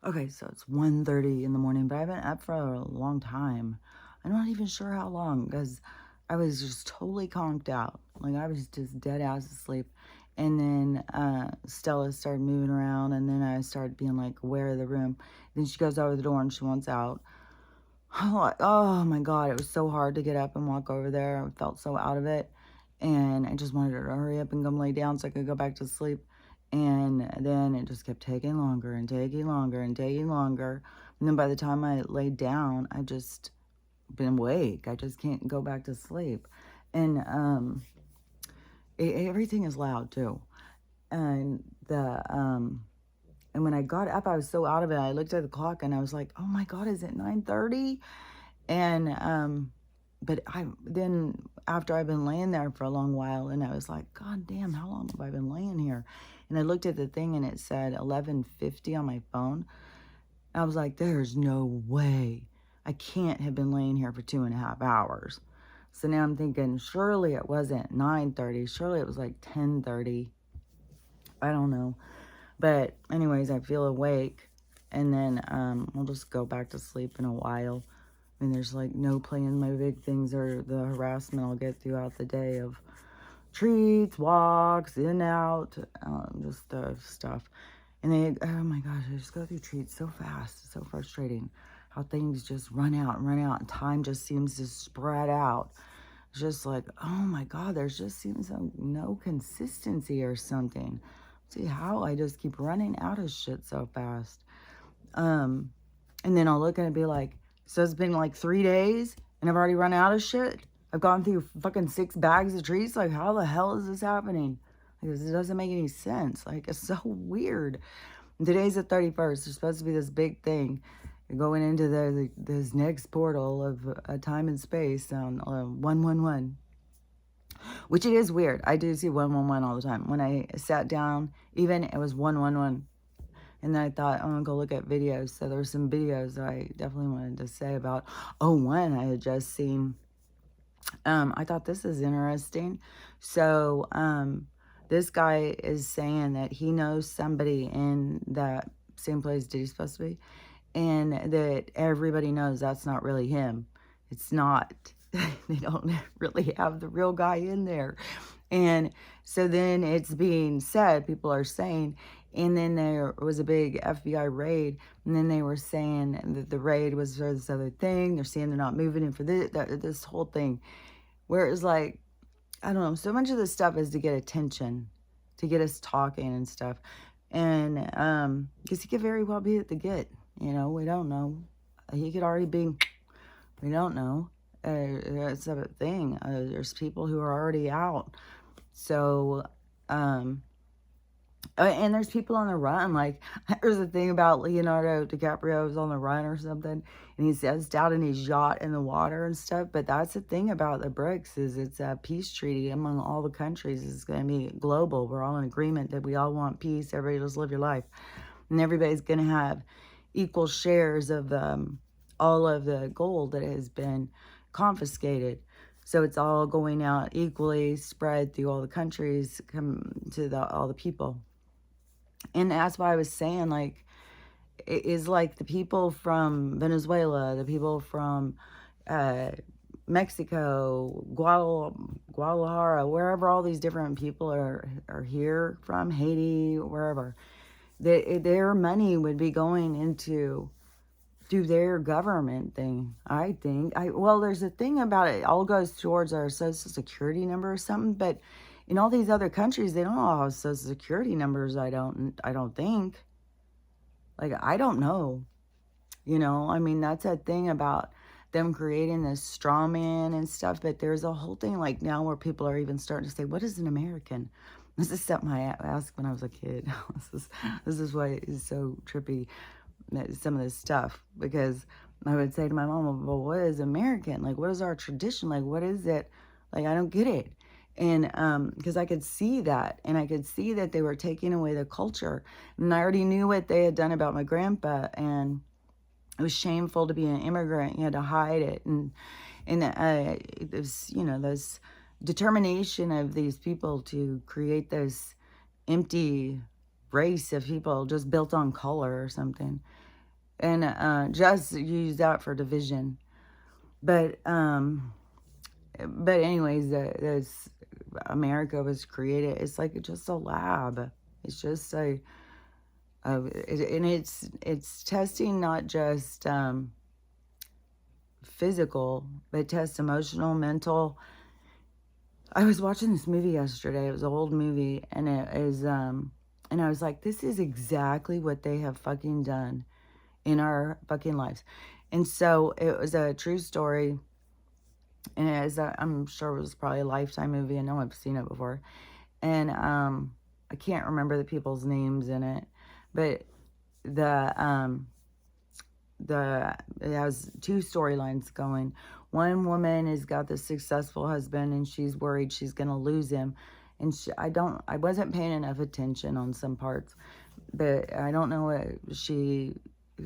Okay, so it's 1:30 in the morning, but I've been up for a long time. I'm not even sure how long because I was just totally conked out. Like I was just dead ass asleep. And then Stella started moving around, and then I started being like aware of the room. Then she goes over the door and she wants out. I'm like, oh my God, it was so hard to get up and walk over there. I felt so out of it. And I just wanted her to hurry up and come lay down so I could go back to sleep. And then it just kept taking longer and taking longer and taking longer. And then by the time I laid down, I just been awake. I just can't go back to sleep. And everything is loud too. And and when I got up, I was so out of it. I looked at the clock and I was like, "Oh my God, is it 9:30?" And but I then after I've been laying there for a long while, and I was like, God damn, how long have I been laying here? And I looked at the thing and it said 11:50 on my phone. I was like, there's no way. I can't have been laying here for 2.5 hours. So now I'm thinking, surely it wasn't 9:30. Surely it was like 10:30. I don't know. But anyways, I feel awake. And then I'll just go back to sleep in a while. I mean, there's like no plan. My big things are the harassment I'll get throughout the day of treats, walks, in, out, just stuff. And they, oh my gosh, I just go through treats so fast. It's so frustrating how things just run out and run out, and time just seems to spread out. It's just like, oh my God, there's just seems like no consistency or something. See how I just keep running out of shit so fast. Um, and then I'll look and be like, so it's been like 3 days and I've already run out of shit. I've gone through fucking 6 bags of treats. Like, how the hell is this happening? Like, it doesn't make any sense. Like, it's so weird. And today's the 31st. There's supposed to be this big thing going into this next portal of time and space on 111. Which it is weird. I do see 111 all the time. When I sat down, even it was 111. And then I thought, I'm gonna go look at videos. So there were some videos that I definitely wanted to say about. Oh, one I had just seen. I thought this is interesting. So this guy is saying that he knows somebody in that same place that he's supposed to be, and that everybody knows that's not really him. It's not. They don't really have the real guy in there. And so then it's being said, people are saying, and then there was a big FBI raid, and then they were saying that the raid was for this other thing. They're saying they're not moving in for this whole thing. Where it's like, I don't know, so much of this stuff is to get attention, to get us talking and stuff. And because he could very well be at the get, we don't know. He could already be, we don't know. It's a thing. There's people who are already out. So, and there's people on the run. Like, there's a thing about Leonardo DiCaprio is on the run or something, and he says down in his yacht in the water and stuff. But that's the thing about the BRICS is it's a peace treaty among all the countries. It's going to be global. We're all in agreement that we all want peace. Everybody just live your life, and everybody's going to have equal shares of all of the gold that has been confiscated. So it's all going out equally, spread through all the countries, come to all the people. And that's why I was saying, like, it is like the people from Venezuela, the people from uh, Mexico, Guadalajara, wherever all these different people are here from, Haiti, wherever, their money would be going into do their government thing, I think. Well, there's a thing about it all goes towards our social security number or something, but in all these other countries, they don't all have social security numbers. I don't think. Like, I don't know. I mean, that's a thing about them creating this straw man and stuff, but there's a whole thing like now where people are even starting to say, what is an American? This is something I asked when I was a kid. this is why it's so trippy, some of this stuff, because I would say to my mom, well, what is American? Like, what is our tradition? Like, what is it? Like, I don't get it. And because I could see that, and I could see that they were taking away the culture. And I already knew what they had done about my grandpa, and it was shameful to be an immigrant. You had to hide it. And it was, this determination of these people to create this empty race of people just built on color or something. And just use that for division. But anyways, this America was created. It's like just a lab. It's just and it's testing not just physical, but tests emotional, mental. I was watching this movie yesterday. It was an old movie, and it is and I was like, this is exactly what they have fucking done in our fucking lives. And so it was a true story, and it is I'm sure it was probably a Lifetime movie. I know I've seen it before, and I can't remember the people's names in it, but the it has two storylines going. One woman has got this successful husband, and she's worried she's gonna lose him, and I wasn't paying enough attention on some parts, but I don't know what she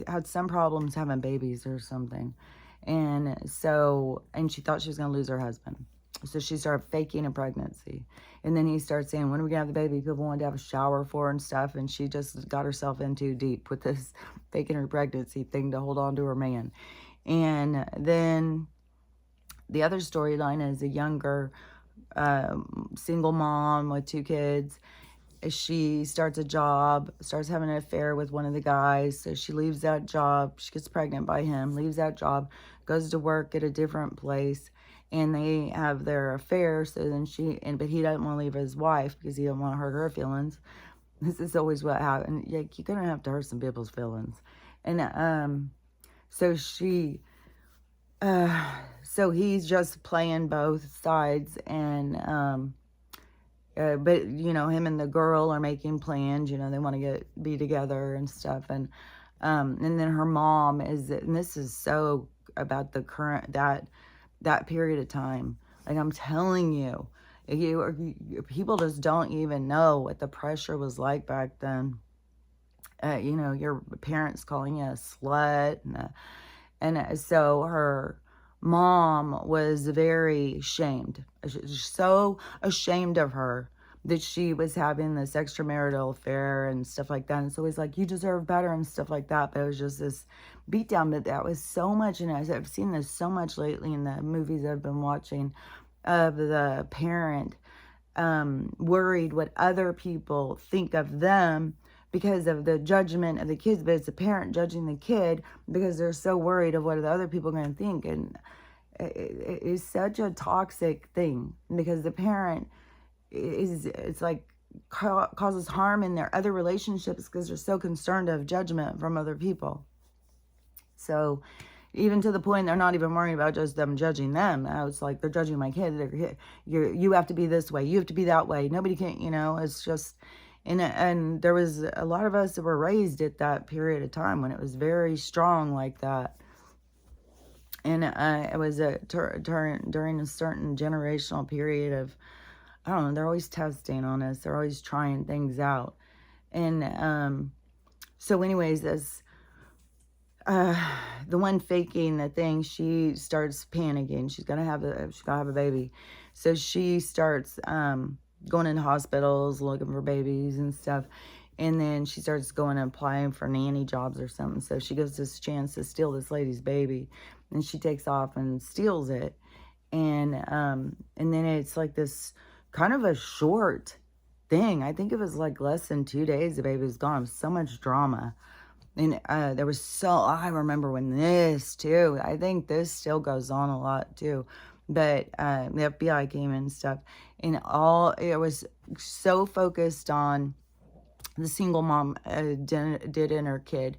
had some problems having babies or something. And she thought she was going to lose her husband. So she started faking a pregnancy. And then he started saying, when are we going to have the baby? People wanted to have a shower for her and stuff. And she just got herself in too deep with this faking her pregnancy thing to hold on to her man. And then the other storyline is a younger single mom with 2 kids. She starts a job, starts having an affair with one of the guys. So she leaves that job. She gets pregnant by him, leaves that job, goes to work at a different place, and they have their affair. So then but he doesn't want to leave his wife because he doesn't want to hurt her feelings. This is always what happens. You're going to have to hurt some people's feelings. And so so he's just playing both sides, and but him and the girl are making plans. They want to be together and stuff. And then her mom and this is so about the current that period of time. Like, I'm telling you, people just don't even know what the pressure was like back then. Your parents calling you a slut, and so her mom was very ashamed, so ashamed of her that she was having this extramarital affair and stuff like that. And so he's like, you deserve better and stuff like that. But it was just this beatdown. But that was so much, and I've seen this so much lately in the movies I've been watching, of the parent worried what other people think of them because of the judgment of the kids. But it's the parent judging the kid because they're so worried of what the other people are going to think. And it is such a toxic thing, because the parent it's like causes harm in their other relationships because they're so concerned of judgment from other people. So even to the point they're not even worrying about just them judging them. I was like, they're judging my kid. You have to be this way. You have to be that way. Nobody can, it's just, and there was a lot of us that were raised at that period of time when it was very strong like that. And it was during a certain generational period of, I don't know, they're always testing on us. They're always trying things out. And so anyways, this the one faking the thing, she starts panicking. She's gotta have a baby. So she starts going into hospitals looking for babies and stuff. And then she starts going and applying for nanny jobs or something. So she gets this chance to steal this lady's baby, and she takes off and steals it. And then it's like this kind of a short thing. I think it was like less than 2 days the baby was gone. So much drama. And I remember when this too, I think this still goes on a lot too. But the FBI came in and stuff. And it was so focused on the single mom did in her kid.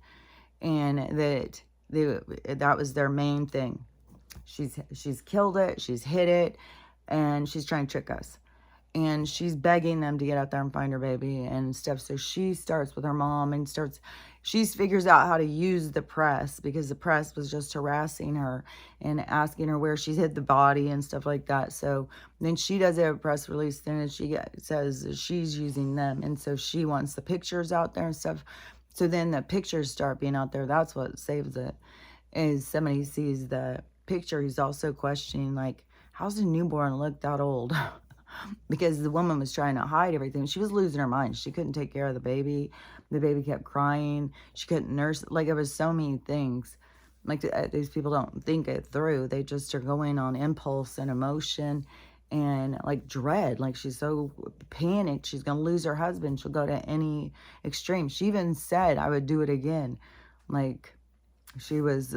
And that was their main thing. She's killed it, she's hid it, and she's trying to trick us. And she's begging them to get out there and find her baby and stuff. So she starts with her mom and she figures out how to use the press, because the press was just harassing her and asking her where she's hid the body and stuff like that. So then she does a press release thing, and she says she's using them. And so she wants the pictures out there and stuff. So then the pictures start being out there. That's what saves it, is somebody sees the picture. He's also questioning, like, how's a newborn look that old? because the woman was trying to hide everything. She was losing her mind. She couldn't take care of the baby. The baby kept crying. She couldn't nurse. Like, it was so many things. Like, these people don't think it through. They just are going on impulse and emotion and like dread. Like, she's so panicked. She's going to lose her husband. She'll go to any extreme. She even said, I would do it again. Like, she was,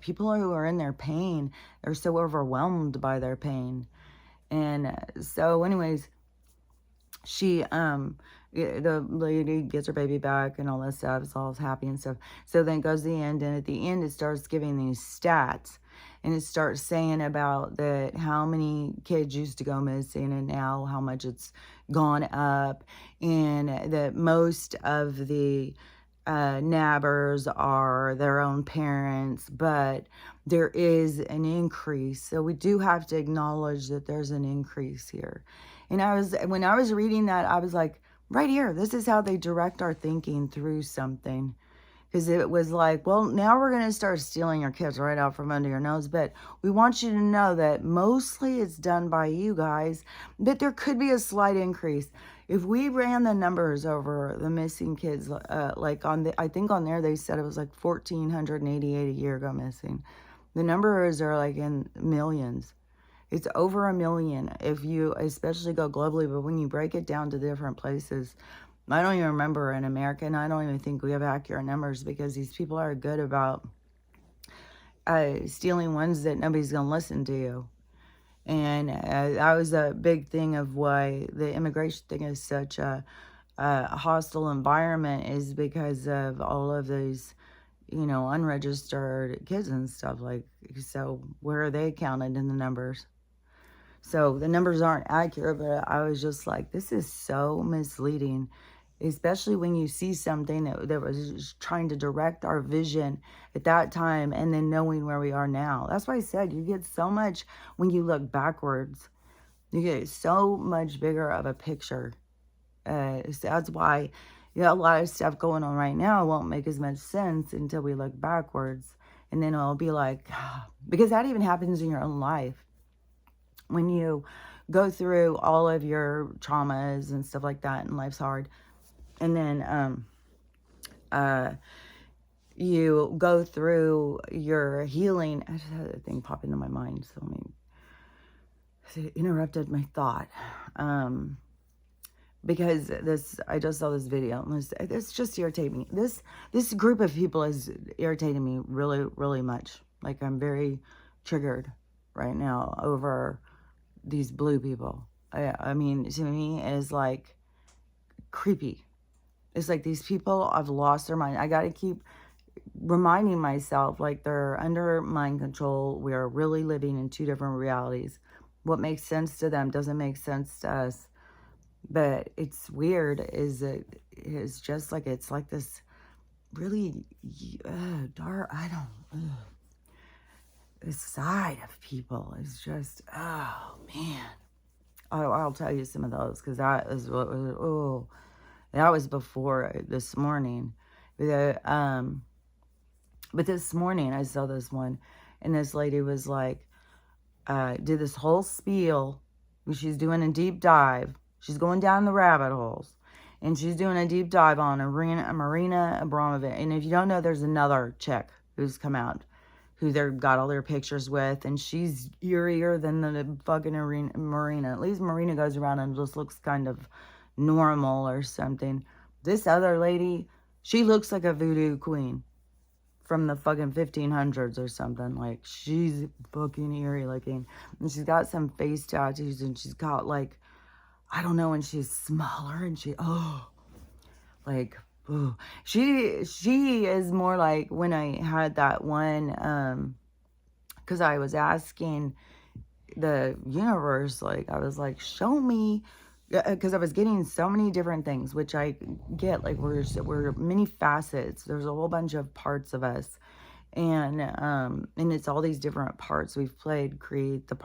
people who are in their pain are so overwhelmed by their pain. And so anyways, the lady gets her baby back and all that stuff. It's all happy and stuff. So then it goes to the end, and at the end it starts giving these stats, and it starts saying about that how many kids used to go missing and now how much it's gone up, and that most of the nabbers are their own parents, but there is an increase. So we do have to acknowledge that there's an increase here. And when I was reading that, I was like, right here, this is how they direct our thinking through something. Because it was like, well, now we're going to start stealing your kids right out from under your nose. But we want you to know that mostly it's done by you guys. But there could be a slight increase. If we ran the numbers over the missing kids, I think on there they said it was like 1,488 a year go missing. The numbers are like in millions. It's over 1 million if you especially go globally. But when you break it down to different places, I don't even remember in America, and I don't even think we have accurate numbers because these people are good about stealing ones that nobody's going to listen to you. And that was a big thing of why the immigration thing is such a hostile environment, is because of all of these, unregistered kids and stuff. Like, so where are they counted in the numbers? So the numbers aren't accurate, but I was just like, this is so misleading, especially when you see something that was trying to direct our vision at that time and then knowing where we are now. That's why I said you get so much when you look backwards. You get so much bigger of a picture. So that's why a lot of stuff going on right now won't make as much sense until we look backwards. And then it'll be like, because that even happens in your own life. When you go through all of your traumas and stuff like that, and life's hard, and then you go through your healing. I just had a thing pop into my mind, so it interrupted my thought. Because I just saw this video, and it's just irritating me. This group of people is irritating me really, really much. Like, I'm very triggered right now over these blue people. I mean, to me, it is like creepy. It's like these people have lost their mind. I got to keep reminding myself, like, they're under mind control. We are really living in two different realities. What makes sense to them doesn't make sense to us. But it's weird, it's just like, it's like this really dark, this side of people is just, oh man. I'll tell you some of those, because that is what was, that was before this morning. But this morning I saw this one, and this lady was like, did this whole spiel. She's doing a deep dive. She's going down the rabbit holes, and she's doing a deep dive on Marina Abramović. And if you don't know, there's another chick who's come out, who they've got all their pictures with, and she's eerier than the fucking Marina. At least Marina goes around and just looks kind of normal or something. This other lady, she looks like a voodoo queen from the fucking 1500s or something. Like, she's fucking eerie looking. And she's got some face tattoos, and she's got, like, I don't know, and she's smaller, and she is more like when I had that one, because I was asking the universe, like, I was like, show me, because I was getting so many different things, which I get, like, we're many facets. There's a whole bunch of parts of us. And it's all these different parts we've played create the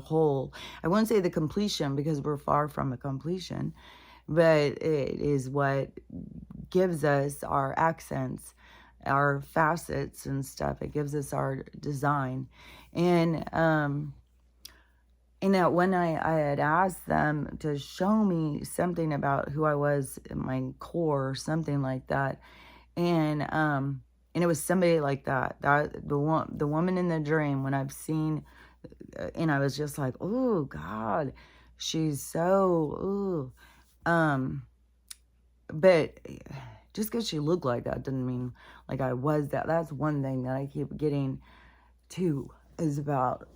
whole. I wouldn't say the completion, because we're far from the completion, but it is what gives us our accents, our facets and stuff. It gives us our design. And And that when I had asked them to show me something about who I was in my core or something like that. And it was somebody like that, the woman in the dream when I've seen, and I was just like, oh God, she's so, ooh. But just because she looked like that didn't mean like I was that. That's one thing that I keep getting to, is about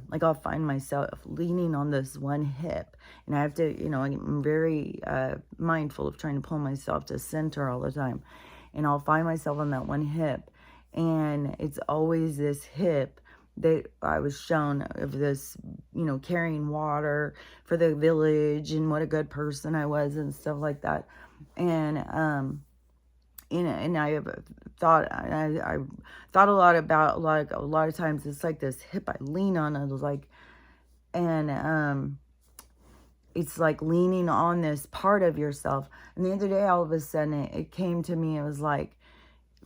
like I'll find myself leaning on this one hip, and I have to, I'm very mindful of trying to pull myself to center all the time, and I'll find myself on that one hip, and it's always this hip that I was shown of this, carrying water for the village and what a good person I was and stuff like that. And I have thought, I thought a lot about, like, a lot of times it's like this hip I lean on. I was like, and it's like leaning on this part of yourself. And the other day, all of a sudden, it came to me. It was like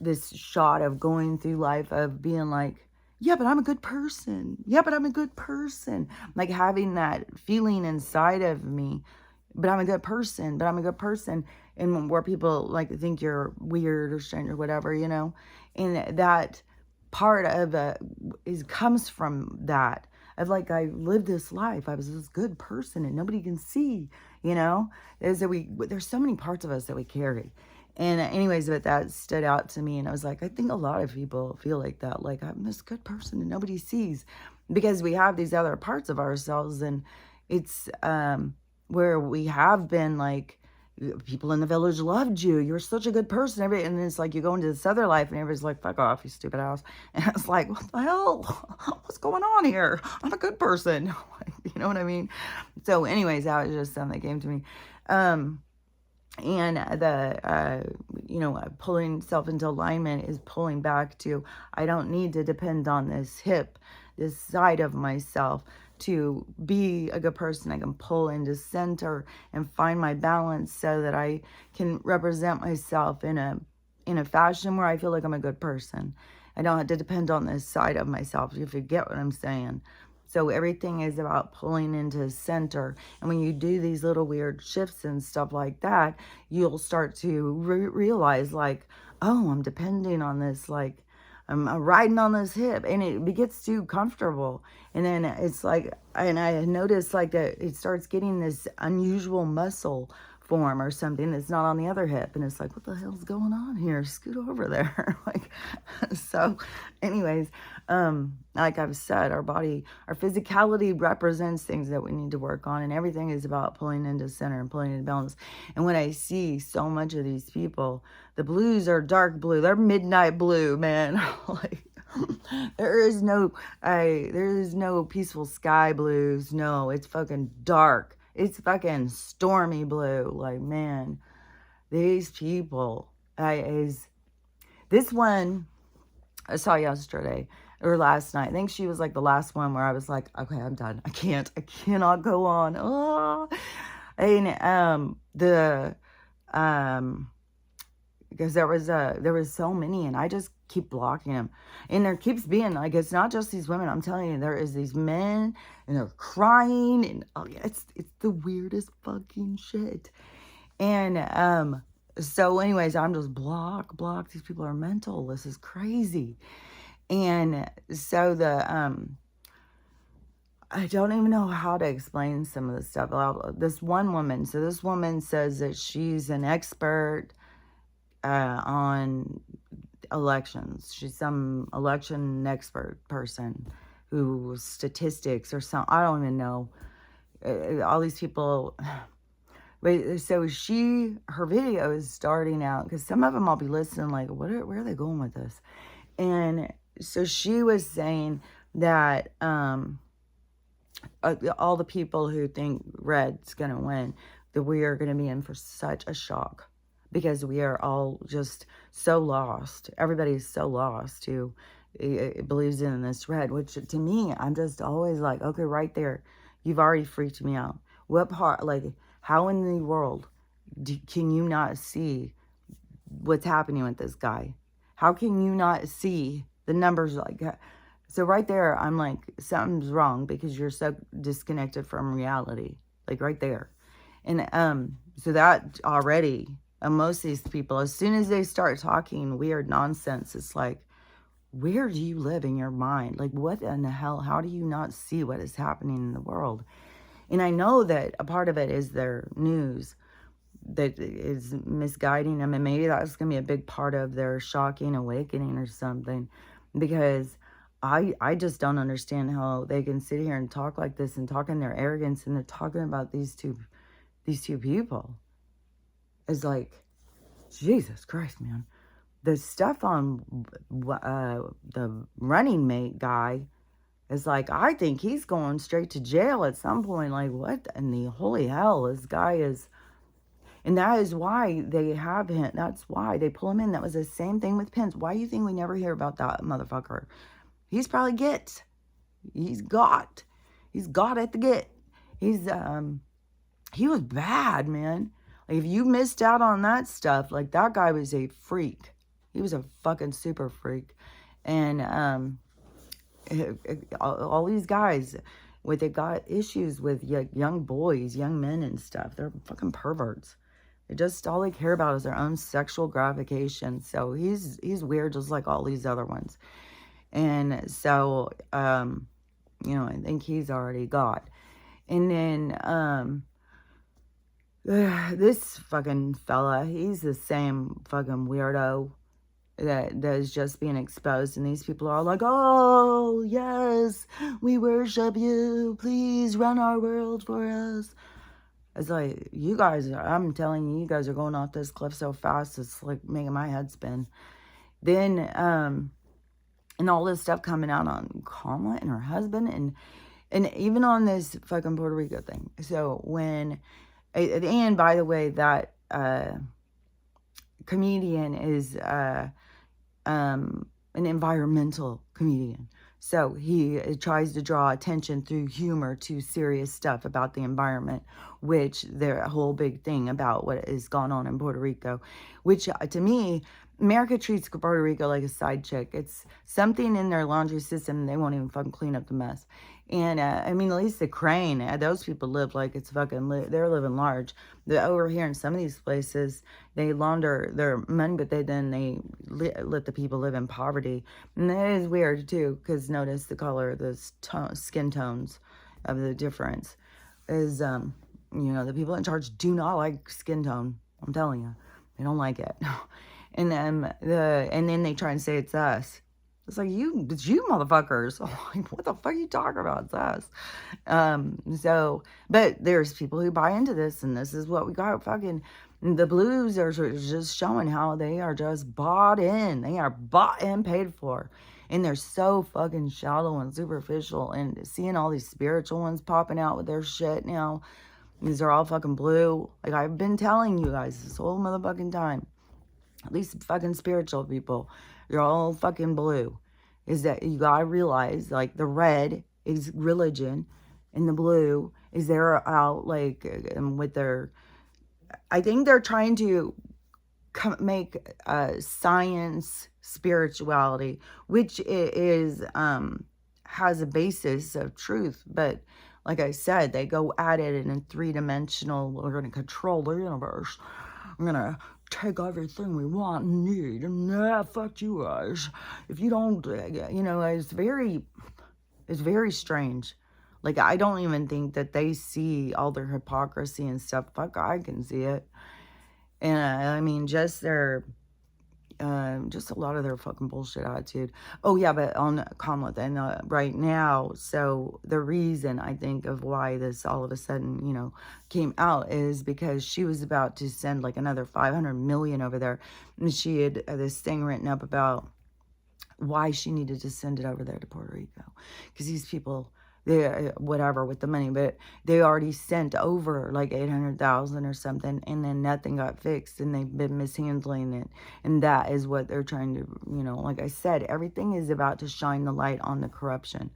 this shot of going through life of being like, yeah, but I'm a good person. Yeah, but I'm a good person. Like having that feeling inside of me, but I'm a good person, but I'm a good person. And where people like think you're weird or strange or whatever, and that part of comes from that. Of like, I lived this life. I was this good person and nobody can see, is that there's so many parts of us that we carry. And anyways, but that stood out to me. And I was like, I think a lot of people feel like that. Like, I'm this good person and nobody sees, because we have these other parts of ourselves. And it's where we have been like, people in the village loved you. You're such a good person. And it's like you go into this other life and everybody's like, fuck off, you stupid ass. And it's like, what the hell? What's going on here? I'm a good person. You know what I mean? So anyways, that was just something that came to me. And pulling self into alignment is pulling back to, I don't need to depend on this hip, this side of myself to be a good person. I can pull into center and find my balance so that I can represent myself in a fashion where I feel like I'm a good person. I don't have to depend on this side of myself, if you get what I'm saying. So everything is about pulling into center. And when you do these little weird shifts and stuff like that, you'll start to realize like, oh, I'm depending on this, like, I'm riding on this hip, and it gets too comfortable. And then it's like, and I noticed like that it starts getting this unusual muscle form or something that's not on the other hip. And it's like, what the hell's going on here? Scoot over there. Like, so anyways, like I've said, our body, our physicality represents things that we need to work on, and everything is about pulling into center and pulling into balance. And when I see so much of these people, the blues are dark blue, they're midnight blue, man. Like, there is no peaceful sky blues. No, it's fucking dark. It's fucking stormy blue. Like, man, these people, this one I saw yesterday or last night. I think she was like the last one where I was like, okay, I'm done. I cannot go on. Oh. And because there was so many, and I just keep blocking them. And there keeps being like, it's not just these women. I'm telling you, there is these men, and they're crying, and it's the weirdest fucking shit. And so anyways, I'm just block. These people are mental. This is crazy. And so I don't even know how to explain some of this stuff. This one woman, so this woman says that she's an expert on elections. She's some election expert person who statistics or some, I don't even know. All these people. But so her video is starting out, because some of them I'll be listening like, where are they going with this? And so she was saying that all the people who think red's going to win, that we are going to be in for such a shock, because we are all just so lost. Everybody's so lost who believes in this red, which to me, I'm just always like, okay, right there, you've already freaked me out. What part, like, how in the world can you not see what's happening with this guy? How can you not see the numbers? Like, So right there, I'm like, something's wrong because you're so disconnected from reality. Like right there. And so that already, most of these people, as soon as they start talking weird nonsense, it's like, where do you live in your mind? Like, what in the hell? How do you not see what is happening in the world? And I know that a part of it is their news that is misguiding them. And maybe that's going to be a big part of their shocking awakening or something. Because I just don't understand how they can sit here and talk like this and talk in their arrogance. And they're talking about these two people. It's like, Jesus Christ, man. The stuff on the running mate guy is like, I think he's going straight to jail at some point. Like, what in the holy hell? This guy is, and that is why they have him. That's why they pull him in. That was the same thing with Pence. Why do you think we never hear about that motherfucker? He's probably get. He's got. He's got at the get. He's he was bad, man. Like, if you missed out on that stuff, like, that guy was a freak. He was a fucking super freak. And all these guys, they got issues with young boys, young men and stuff. They're fucking perverts. They just, all they care about is their own sexual gratification. So he's weird, just like all these other ones. And so, you know, I think he's already got. And then, this fucking fella, he's the same fucking weirdo that is just being exposed, and these people are all like, oh yes, we worship you, please run our world for us. It's like, you guys, I'm telling you, you guys are going off this cliff so fast, it's like making my head spin. Then and all this stuff coming out on Kamala and her husband, and even on this fucking Puerto Rico thing. So when, and by the way, that comedian is an environmental comedian. So he tries to draw attention through humor to serious stuff about the environment, which they're a whole big thing about what has gone on in Puerto Rico, which to me, America treats Puerto Rico like a side chick. It's something in their laundry system. They won't even fucking clean up the mess. And I mean, at least the Crane, those people live like it's fucking, they're living large. They're over here in some of these places, they launder their money, but they let the people live in poverty. And that is weird too, because notice the color, the skin tones of the difference is, you know, the people in charge do not like skin tone. I'm telling you, they don't like it. And then they try and say it's us. It's like, it's you motherfuckers. Like, what the fuck are you talking about? It's us. So, but there's people who buy into this, and this is what we got. Fucking, the blues are just showing how they are just bought in. They are bought and paid for. And they're so fucking shallow and superficial. And seeing all these spiritual ones popping out with their shit now. These are all fucking blue. Like, I've been telling you guys this whole motherfucking time. At least fucking spiritual people, they're all fucking blue. Is that you gotta realize, like, the red is religion and the blue is they're out, like, with their, I think they're trying to make science spirituality, which is has a basis of truth, but like I said, they go at it in a three-dimensional, we're going to control the universe, I'm going to take everything we want and need, and fuck you guys. If you don't, you know, it's very strange. Like, I don't even think that they see all their hypocrisy and stuff. Fuck, I can see it. And I mean, just their, just a lot of their fucking bullshit attitude. Oh yeah, but on Kamala then right now, so the reason I think of why this all of a sudden, you know, came out is because she was about to send like another 500 million over there, and she had this thing written up about why she needed to send it over there to Puerto Rico, because these people, they, whatever with the money, but they already sent over like 800,000 or something, and then nothing got fixed, and they've been mishandling it. And that is what they're trying to, you know, like I said, everything is about to shine the light on the corruption.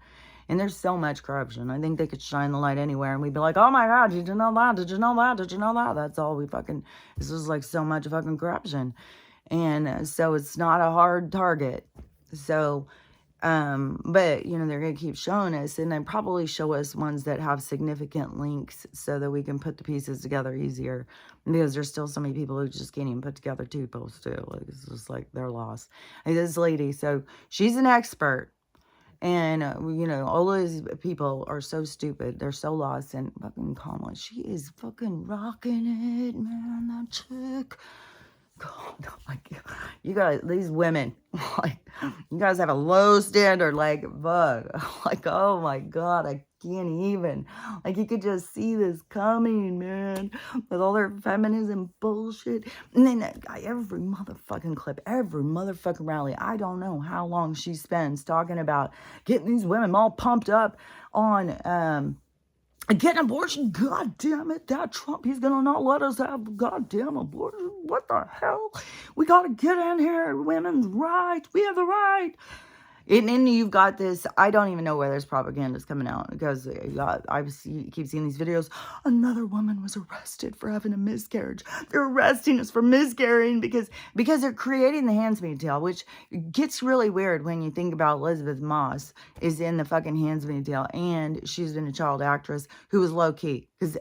And there's so much corruption. I think they could shine the light anywhere, and we'd be like, oh my God, did you know that? Did you know that? Did you know that? That's all we fucking, this is like so much fucking corruption. And so it's not a hard target. So But, you know, they're going to keep showing us, and they probably show us ones that have significant links so that we can put the pieces together easier, because there's still so many people who just can't even put together two posts too. Like, it's just like they're lost. Like this lady, so she's an expert. And, you know, all these people are so stupid. They're so lost. And fucking Kamala, she is fucking rocking it, man. That chick. God, like, you guys, these women, like, you guys have a low standard, like, fuck, like, oh my God, I can't even, like, you could just see this coming, man, with all their feminism bullshit, and then that guy, every motherfucking clip, every motherfucking rally, I don't know how long she spends talking about getting these women all pumped up on, get an abortion. God damn it. That Trump, he's going to not let us have a goddamn abortion. What the hell? We got to get in here. Women's rights. We have the right. And then you've got this, I don't even know where this propaganda is coming out, because I keep seeing these videos. Another woman was arrested for having a miscarriage. They're arresting us for miscarrying because they're creating the Handmaid's Tale, which gets really weird when you think about Elizabeth Moss is in the fucking Handmaid's Tale, and she's been a child actress who was low-key. Because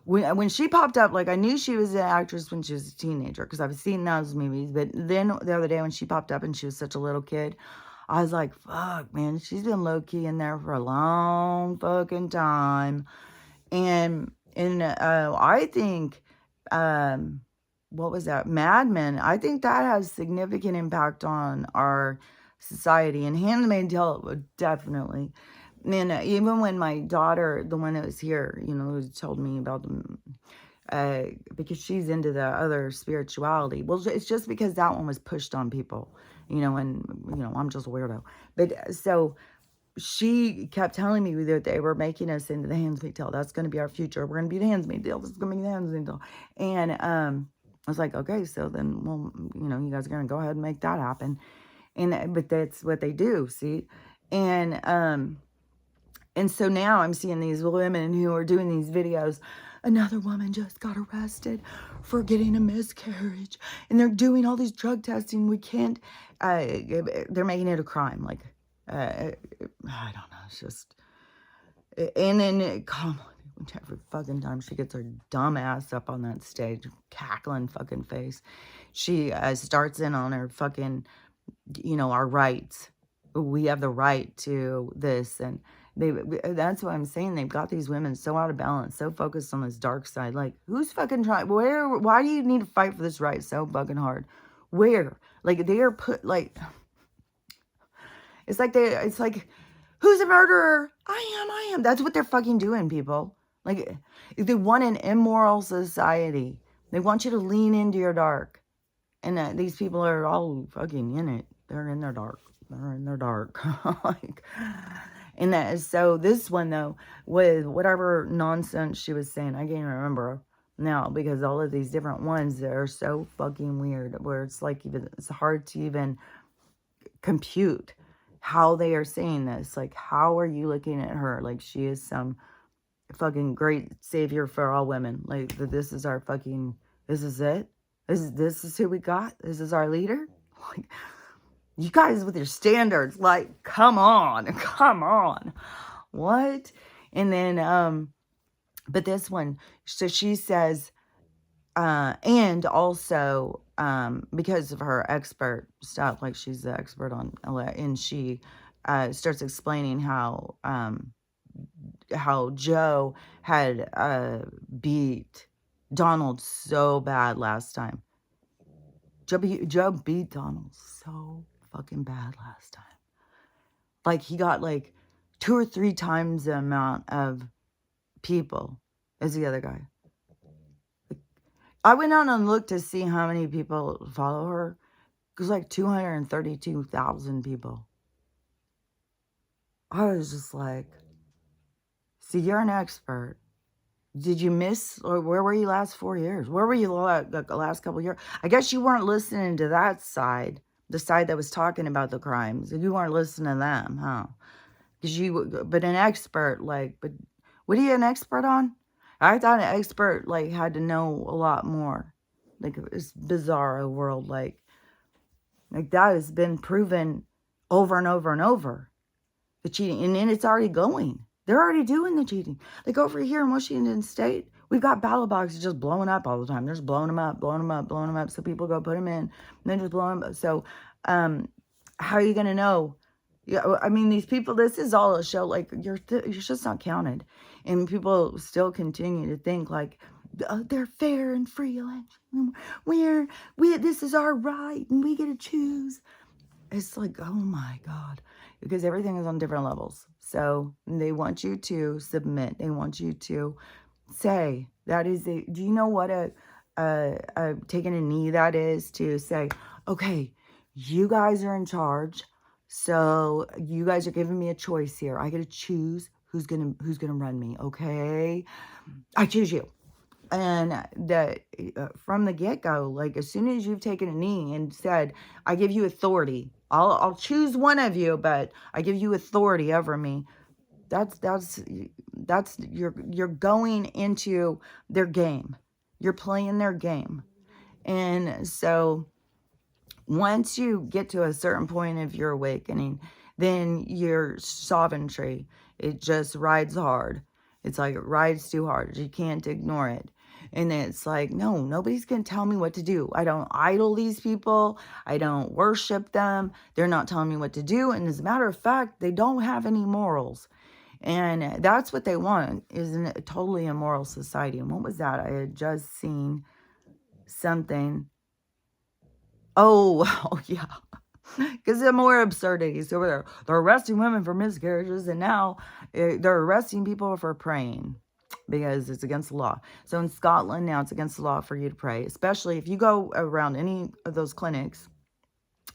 when she popped up, like, I knew she was an actress when she was a teenager, because I've seen those movies, but then the other day when she popped up and she was such a little kid, I was like, fuck, man, she's been low-key in there for a long fucking time. And I think, what was that? Mad Men. I think that has significant impact on our society. And Handmaid's Tale, definitely. And even when my daughter, the one that was here, you know, who told me about them, because she's into the other spirituality. Well, it's just because that one was pushed on people, you know, and, you know, I'm just a weirdo. But so she kept telling me that they were making us into the Handmaid's Tale. That's going to be our future. We're going to be the Handmaid's Tale. This is going to be the Handmaid's Tale. And I was like, okay, so then, well, you know, you guys are going to go ahead and make that happen. And but that's what they do, see? And so now I'm seeing these women who are doing these videos. Another woman just got arrested for getting a miscarriage. And they're doing all these drug testing. We can't, they're making it a crime. Like, I don't know. It's just, and then, come on, every fucking time she gets her dumb ass up on that stage, cackling fucking face, she starts in on her fucking, you know, our rights. We have the right to this, and that's what I'm saying. They've got these women so out of balance, so focused on this dark side. Like, who's fucking trying? Why do you need to fight for this right so fucking hard? Where? Like, they are put, like, it's like, who's a murderer? I am. That's what they're fucking doing, people. Like, they want an immoral society. They want you to lean into your dark. And these people are all fucking in it. They're in their dark. They're in their dark. Like, and that is, so this one, though, with whatever nonsense she was saying, I can't even remember now, because all of these different ones that are so fucking weird, where it's like, even, it's hard to even compute how they are saying this. Like, how are you looking at her like she is some fucking great savior for all women? Like, this is our fucking, this is it? This is who we got? This is our leader? Like, you guys with your standards, like, come on. What? And then, but this one, so she says, and also, because of her expert stuff, like, she's the expert on, and she, starts explaining how Joe had, beat Donald so bad last time. Joe beat Donald so fucking bad last time. Like, he got like 2 or 3 times the amount of people as the other guy. I went out and looked to see how many people follow her. It was like 232,000 people. I was just like, see, you're an expert. Did you miss, or where were you last 4 years? Where were you the last couple of years? I guess you weren't listening to that side, the side that was talking about the crimes. You weren't listening to them, huh? But an expert, like, but what are you an expert on? I thought an expert, like, had to know a lot more. Like, it's bizarre world, like that has been proven over and over and over. The cheating. And then it's already going. They're already doing the cheating. Like over here in Washington State, we've got battle boxes just blowing up all the time. They're just blowing them up, blowing them up, blowing them up. So people go put them in and then just blow them up. So how are you going to know? Yeah, I mean, these people, this is all a show. Like, you're just not counted. And people still continue to think like, oh, they're fair and free election. This is our right and we get to choose. It's like, oh my God, because everything is on different levels. So they want you to submit. They want you to say, that is do you know what taking a knee that is? To say, okay, you guys are in charge. So you guys are giving me a choice here. I get to choose who's gonna run me. Okay, I choose you. And that from the get-go, like as soon as you've taken a knee and said, I give you authority, I'll choose one of you, but I give you authority over me. That's you're going into their game. You're playing their game. And so once you get to a certain point of your awakening, then your sovereignty, it just rides hard. It's like it rides too hard. You can't ignore it. And it's like, no, nobody's going to tell me what to do. I don't idol these people. I don't worship them. They're not telling me what to do. And as a matter of fact, they don't have any morals. And that's what they want, is a totally immoral society. And what was that? I had just seen something. Oh yeah. Because there are more absurdities over there. They're arresting women for miscarriages, and now they're arresting people for praying because it's against the law. So in Scotland now, it's against the law for you to pray, especially if you go around any of those clinics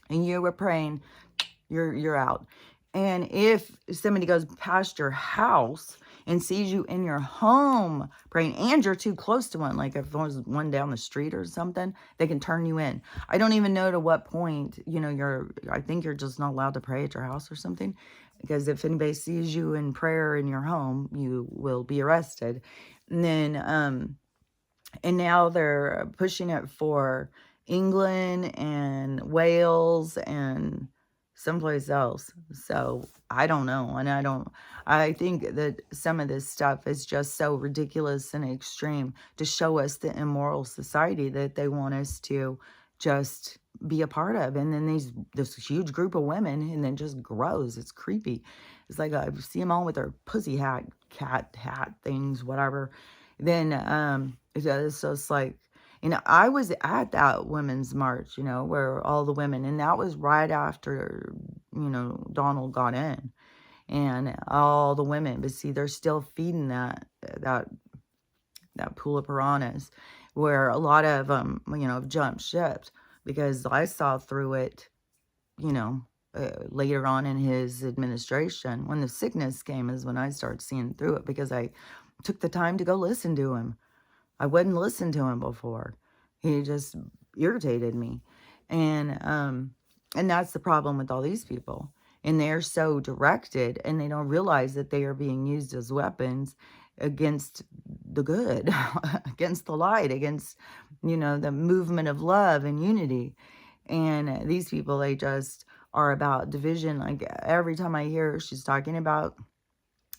and you were praying, you're out. And if somebody goes past your house and sees you in your home praying, and you're too close to one, like if there's one down the street or something, they can turn you in. I don't even know to what point, I think you're just not allowed to pray at your house or something, because if anybody sees you in prayer in your home, you will be arrested. And then, and now they're pushing it for England and Wales and someplace else. So I don't know. And I think that some of this stuff is just so ridiculous and extreme to show us the immoral society that they want us to just be a part of. And then this huge group of women, and then just grows. It's creepy. It's like I see them all with their pussy cat hat things, whatever. Then it's just like, I was at that women's march, where all the women, and that was right after, Donald got in, and all the women, but see, they're still feeding that pool of piranhas, where a lot of them, have jumped ships, because I saw through it, later on in his administration, when the sickness came is when I started seeing through it, because I took the time to go listen to him. I wouldn't listen to him before. He just irritated me. And that's the problem with all these people. And they're so directed, and they don't realize that they are being used as weapons against the good, against the light, against, the movement of love and unity. And these people, they just are about division. Like every time I hear her, she's talking about,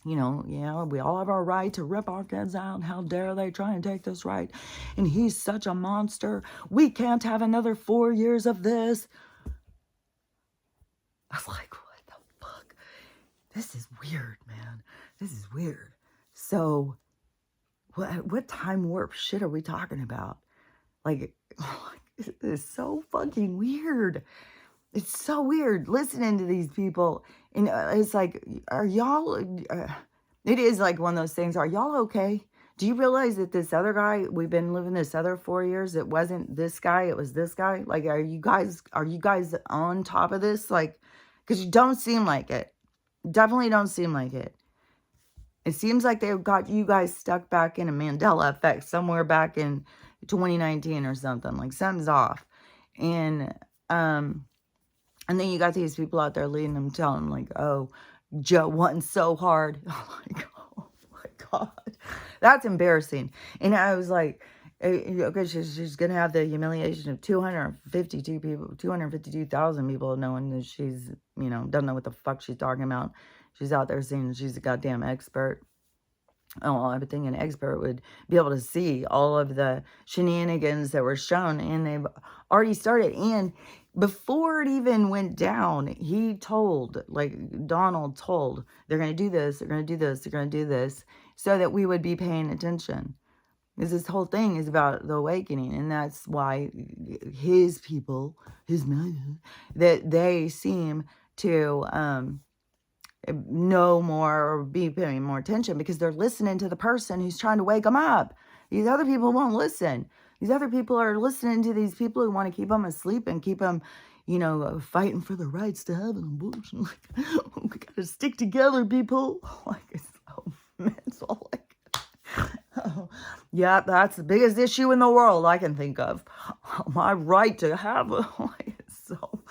yeah, we all have our right to rip our kids out. How dare they try and take this right? And he's such a monster. We can't have another 4 years of this. I was like, what the fuck? This is weird, man. This is weird. So, what time warp shit are we talking about? Like, it's so fucking weird. It's so weird listening to these people. And it's like, are y'all, it is like one of those things, are y'all okay? Do you realize that this other guy, we've been living this other 4 years, it wasn't this guy, it was this guy? Like, are you guys on top of this? Like, because you don't seem like it. Definitely don't seem like it. It seems like they've got you guys stuck back in a Mandela effect somewhere back in 2019 or something. Like, something's off. And then you got these people out there leading them, telling them like, oh, Joe won so hard. Oh my God. That's embarrassing. And I was like, Okay, she's gonna have the humiliation of 252 people, 252,000 people knowing that she's, doesn't know what the fuck she's talking about. She's out there saying she's a goddamn expert. Oh, I would think an expert would be able to see all of the shenanigans that were shown, and they've already started. And before it even went down, he told, like Donald told, they're going to do this, they're going to do this, they're going to do this, so that we would be paying attention. Because this whole thing is about the awakening, and that's why his people, his men, that they seem to know more or be paying more attention because they're listening to the person who's trying to wake them up. These other people won't listen. These other people are listening to these people who want to keep them asleep and keep them, fighting for the rights to have an abortion. Like, we gotta stick together, people. Like, it's so mental. Like, oh, yeah, that's the biggest issue in the world I can think of. My right to have a, like, so.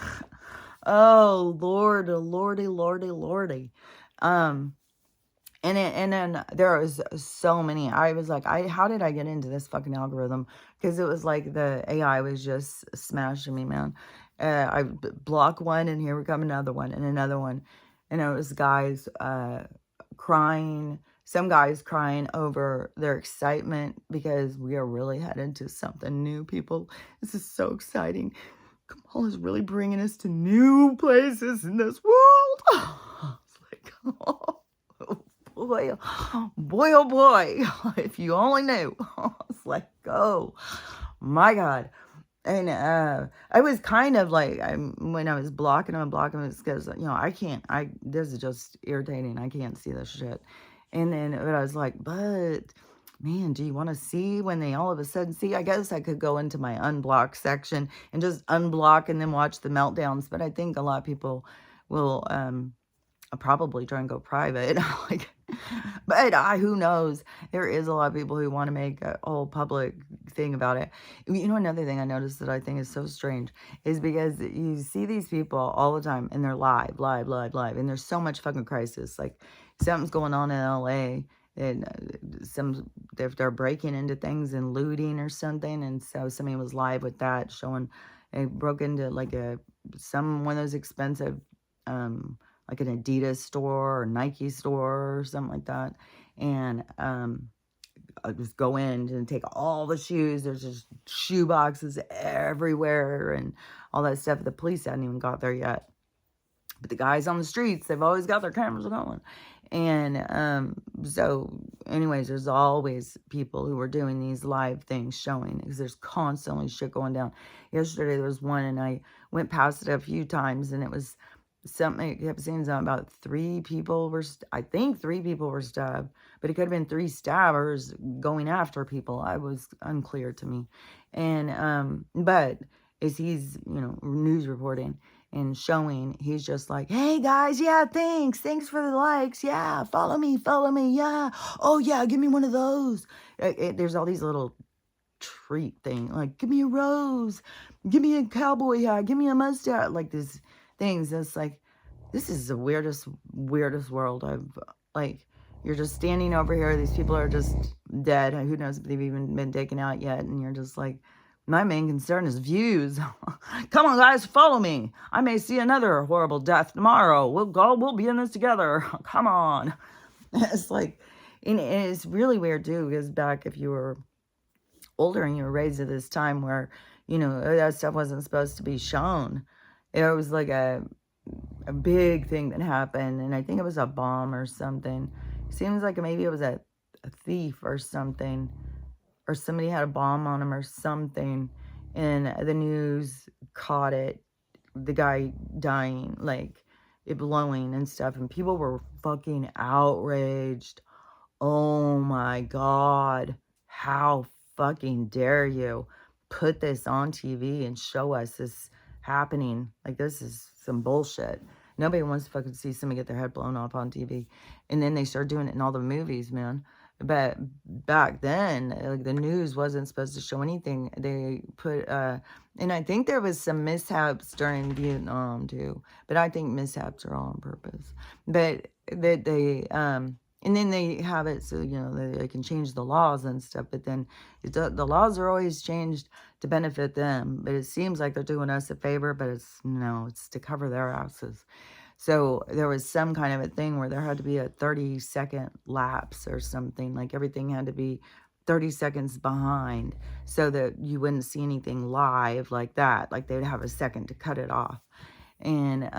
Oh, Lord, lordy, lordy, lordy. And then there was so many. I was like, how did I get into this fucking algorithm? Because it was like the AI was just smashing me, man. I block one, and here we come another one, and another one. And it was guys crying. Some guys crying over their excitement because we are really headed to something new, people. This is so exciting. Kamala's really bringing us to new places in this world. It's like, oh boy, boy, oh boy, if you only knew. It's like, oh my God. And I was kind of like, when I was blocking them, it's because, this is just irritating. I can't see this shit. And then but I was like, but man, do you want to see when they all of a sudden see? I guess I could go into my unblock section and just unblock and then watch the meltdowns. But I think a lot of people will probably try and go private. Like, but who knows? There is a lot of people who want to make a whole public thing about it. Another thing I noticed that I think is so strange is because you see these people all the time and they're live, and there's so much fucking crisis. Like, something's going on in LA, and they're breaking into things and looting or something, and so somebody was live with that, showing they broke into like one of those expensive like an Adidas store or Nike store or something like that, and I just go in and take all the shoes. There's just shoe boxes everywhere and all that stuff. The police hadn't even got there yet, but the guys on the streets, they've always got their cameras going. And so anyways, there's always people who are doing these live things showing, because there's constantly shit going down. Yesterday there was one, and I went past it a few times, and it was something, I kept seeing something about I think 3 people were stabbed, but it could have been 3 stabbers going after people. I was unclear to me. And but as he's news reporting and showing, he's just like, hey guys, yeah, thanks for the likes, yeah, follow me, yeah, oh yeah, give me one of those. There's all these little treat thing, like, give me a rose, give me a cowboy hat, give me a mustache, like these things. That's like, this is the weirdest world. You're just standing over here, these people are just dead, who knows if they've even been taken out yet, and you're just like, my main concern is views. Come on, guys, follow me. I may see another horrible death tomorrow. We'll be in this together. Come on. It's like, and it's really weird too, because back, if you were older and you were raised at this time where, that stuff wasn't supposed to be shown. It was like a big thing that happened, and I think it was a bomb or something. Seems like maybe it was a thief or something, or somebody had a bomb on him or something, and the news caught it, the guy dying, like it blowing and stuff, and people were fucking outraged. Oh my God, how fucking dare you put this on TV and show us this happening? Like, this is some bullshit. Nobody wants to fucking see somebody get their head blown off on TV. And then they start doing it in all the movies, man. But back then, like, the news wasn't supposed to show anything. They put, and I think there was some mishaps during Vietnam too. But I think mishaps are all on purpose. But that they, And then they have it so, they can change the laws and stuff, but then the laws are always changed to benefit them. But it seems like they're doing us a favor, but it's, no, it's to cover their asses. So there was some kind of a thing where there had to be a 30-second lapse or something. Like everything had to be 30 seconds behind so that you wouldn't see anything live like that. Like they'd have a second to cut it off. And,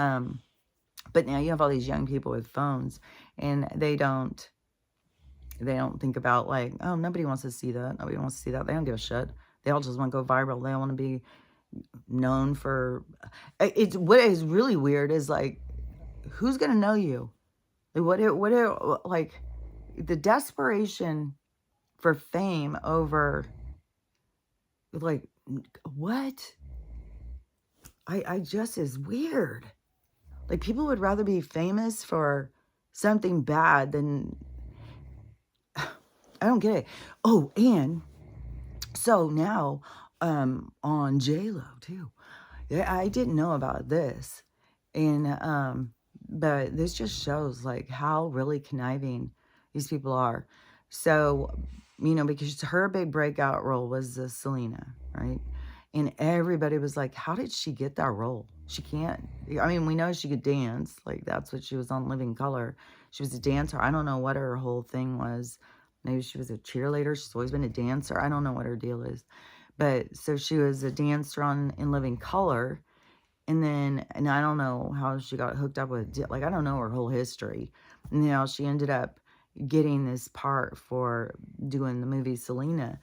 but now you have all these young people with phones and they don't think about like, oh, nobody wants to see that. Nobody wants to see that. They don't give a shit. They all just want to go viral. They want to be known for, it's what is really weird is like, who's going to know you? Like the desperation for fame over like, what? I just is weird. Like people would rather be famous for something bad than, I don't get it. Oh, and so now on J-Lo too. I didn't know about this. And but this just shows like how really conniving these people are. So, because her big breakout role was the Selena, right? And everybody was like, how did she get that role? She can't. I mean, we know she could dance. Like, that's what she was on Living Color. She was a dancer. I don't know what her whole thing was. Maybe she was a cheerleader. She's always been a dancer. I don't know what her deal is. But so she was a dancer in Living Color. And I don't know how she got hooked up with, like, I don't know her whole history. And, she ended up getting this part for doing the movie Selena.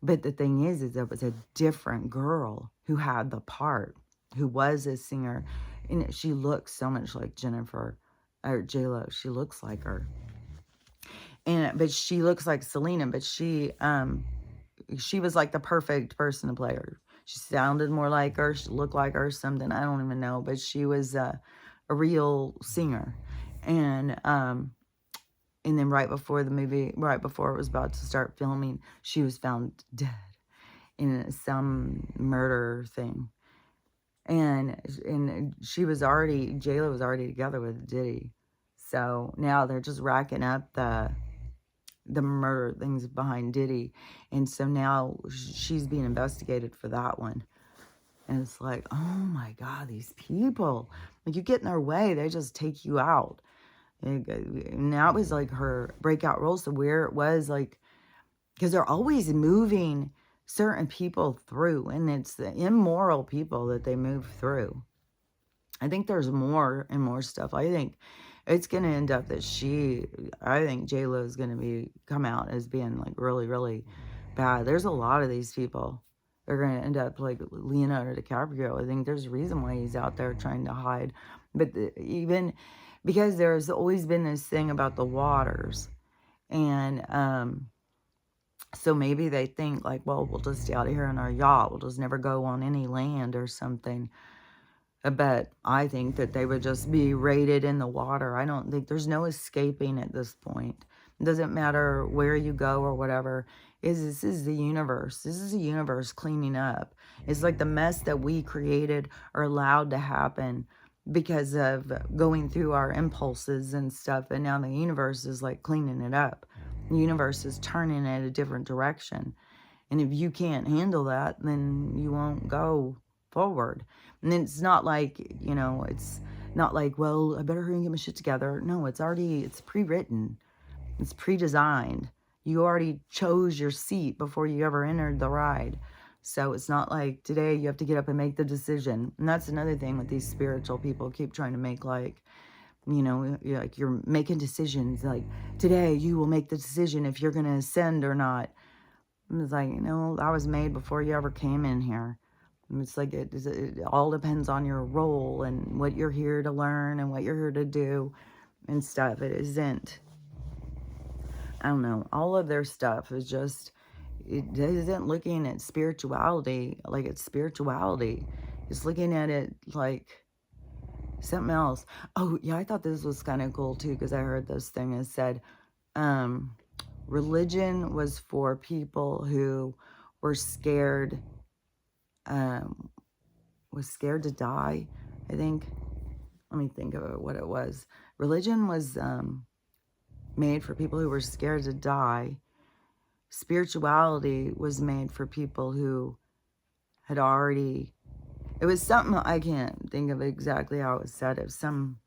But the thing is it was a different girl who had the part, who was a singer. And she looks so much like Jennifer, or J-Lo. She looks like her. But she looks like Selena, but she was like the perfect person to play her. She sounded more like her. She looked like her, something. I don't even know. But she was a real singer. And then right before the movie, right before it was about to start filming, she was found dead in some murder thing. And she was already, J-Lo was already together with Diddy. So now they're just racking up the murder things behind Diddy. And so now she's being investigated for that one. And it's like, oh my God, these people, like you get in their way, they just take you out. And that was like her breakout role. So where it was like, because they're always moving certain people through, and it's the immoral people that they move through. I think there's more and more stuff. I think it's going to end up that I think J-Lo is going to come out as being like really, really bad. There's a lot of these people. They're going to end up like Leonardo DiCaprio. I think there's a reason why he's out there trying to hide. But even because there's always been this thing about the waters. And so maybe they think like, well, we'll just stay out of here in our yacht. We'll just never go on any land or something. But I think that they would just be raided in the water. I don't think there's no escaping at this point. It doesn't matter where you go or whatever. This is the universe. This is the universe cleaning up. It's like the mess that we created or allowed to happen because of going through our impulses and stuff. And now the universe is like cleaning it up. The universe is turning it a different direction. And if you can't handle that, then you won't go forward. And it's not like, it's not like, well, I better hurry and get my shit together. No, it's pre-written. It's pre-designed. You already chose your seat before you ever entered the ride. So it's not like today you have to get up and make the decision. And that's another thing with these spiritual people keep trying to make like, you're making decisions. Like today you will make the decision if you're going to ascend or not. And it's like, that was made before you ever came in here. It's like it all depends on your role and what you're here to learn and what you're here to do and stuff. It isn't, I don't know, all of their stuff is just, it isn't looking at spirituality like it's spirituality. It's looking at it like something else. Oh, yeah, I thought this was kind of cool too because I heard this thing that said, religion was for people who were scared to die, I think. Let me think of what it was. Religion was made for people who were scared to die. Spirituality was made for people who had already, it was something, I can't think of exactly how it was said. It was some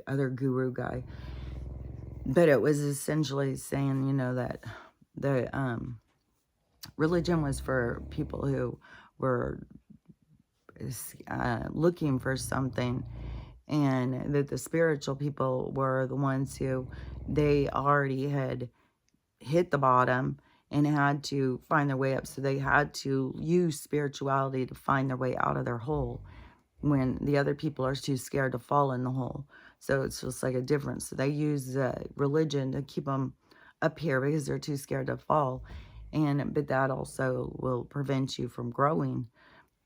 other guru guy. But it was essentially saying, you know, that the religion was for people who were looking for something, and that the spiritual people were the ones who they already had hit the bottom and had to find their way up. So they had to use spirituality to find their way out of their hole when the other people are too scared to fall in the hole. So it's just like a difference. So they use religion to keep them up here because they're too scared to fall. But that also will prevent you from growing.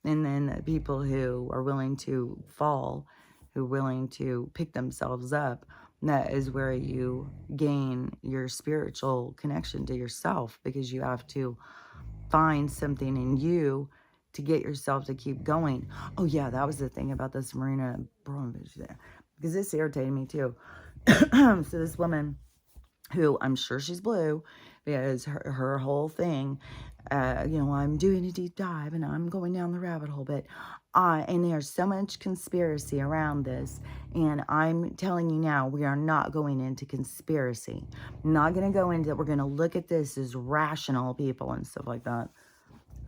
And then the people who are willing to fall, who are willing to pick themselves up, that is where you gain your spiritual connection to yourself, because you have to find something in you to get yourself to keep going. Oh yeah, that was the thing about this Marina Abramovich there, because this irritated me too. So this woman, who I'm sure she's blue, because her whole thing, you know, I'm doing a deep dive and I'm going down the rabbit hole, but and there's so much conspiracy around this, and I'm telling you now, we are not going into conspiracy. I'm not going to go into it. We're going to look at this as rational people and stuff like that.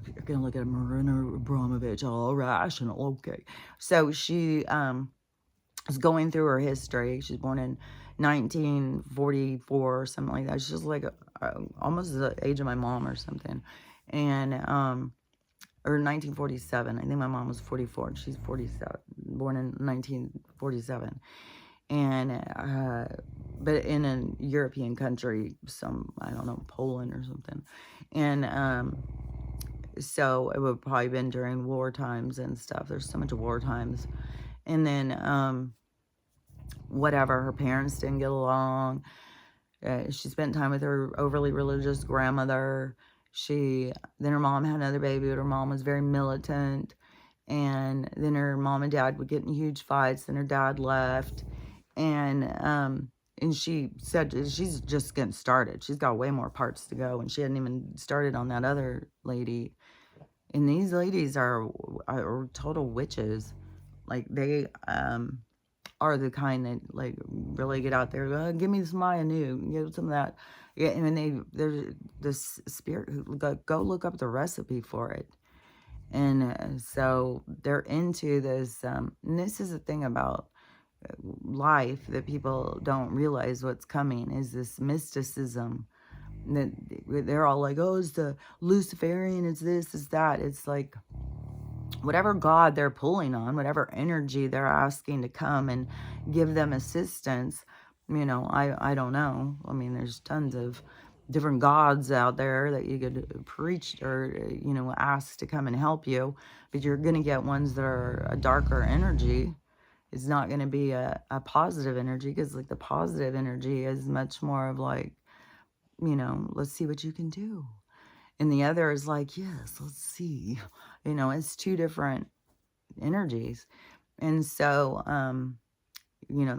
You're going to look at Marina Abramovich, all rational, okay. So she is going through her history. She's born in 1944 or something like that. She's like almost the age of my mom or something. And or 1947. I think my mom was 44 and she's 47, born in 1947. And but in a European country, some, I don't know, Poland or something. And so it would probably been during war times and stuff. There's so much war times. And then whatever, her parents didn't get along. She spent time with her overly religious grandmother. Then her mom had another baby, but her mom was very militant. And then her mom and dad would get in huge fights. Then her dad left. And she said she's just getting started. She's got way more parts to go. And she hadn't even started on that other lady. And these ladies are total witches. Like, they are the kind that, like, really get out there, give me some Maya Nu, give some of that. Yeah, and there's this spirit who go look up the recipe for it. And so they're into this, and this is the thing about life that people don't realize what's coming, is this mysticism that they're all like, oh, it's the Luciferian, it's this, it's that. It's like, whatever God they're pulling on, whatever energy they're asking to come and give them assistance, you know, I don't know. I mean, there's tons of different gods out there that you could preach or, you know, ask to come and help you, but you're going to get ones that are a darker energy. It's not going to be a positive energy, because, like, the positive energy is much more of like, you know, let's see what you can do. And the other is like, yes, let's see. You know, it's two different energies. And so, you know,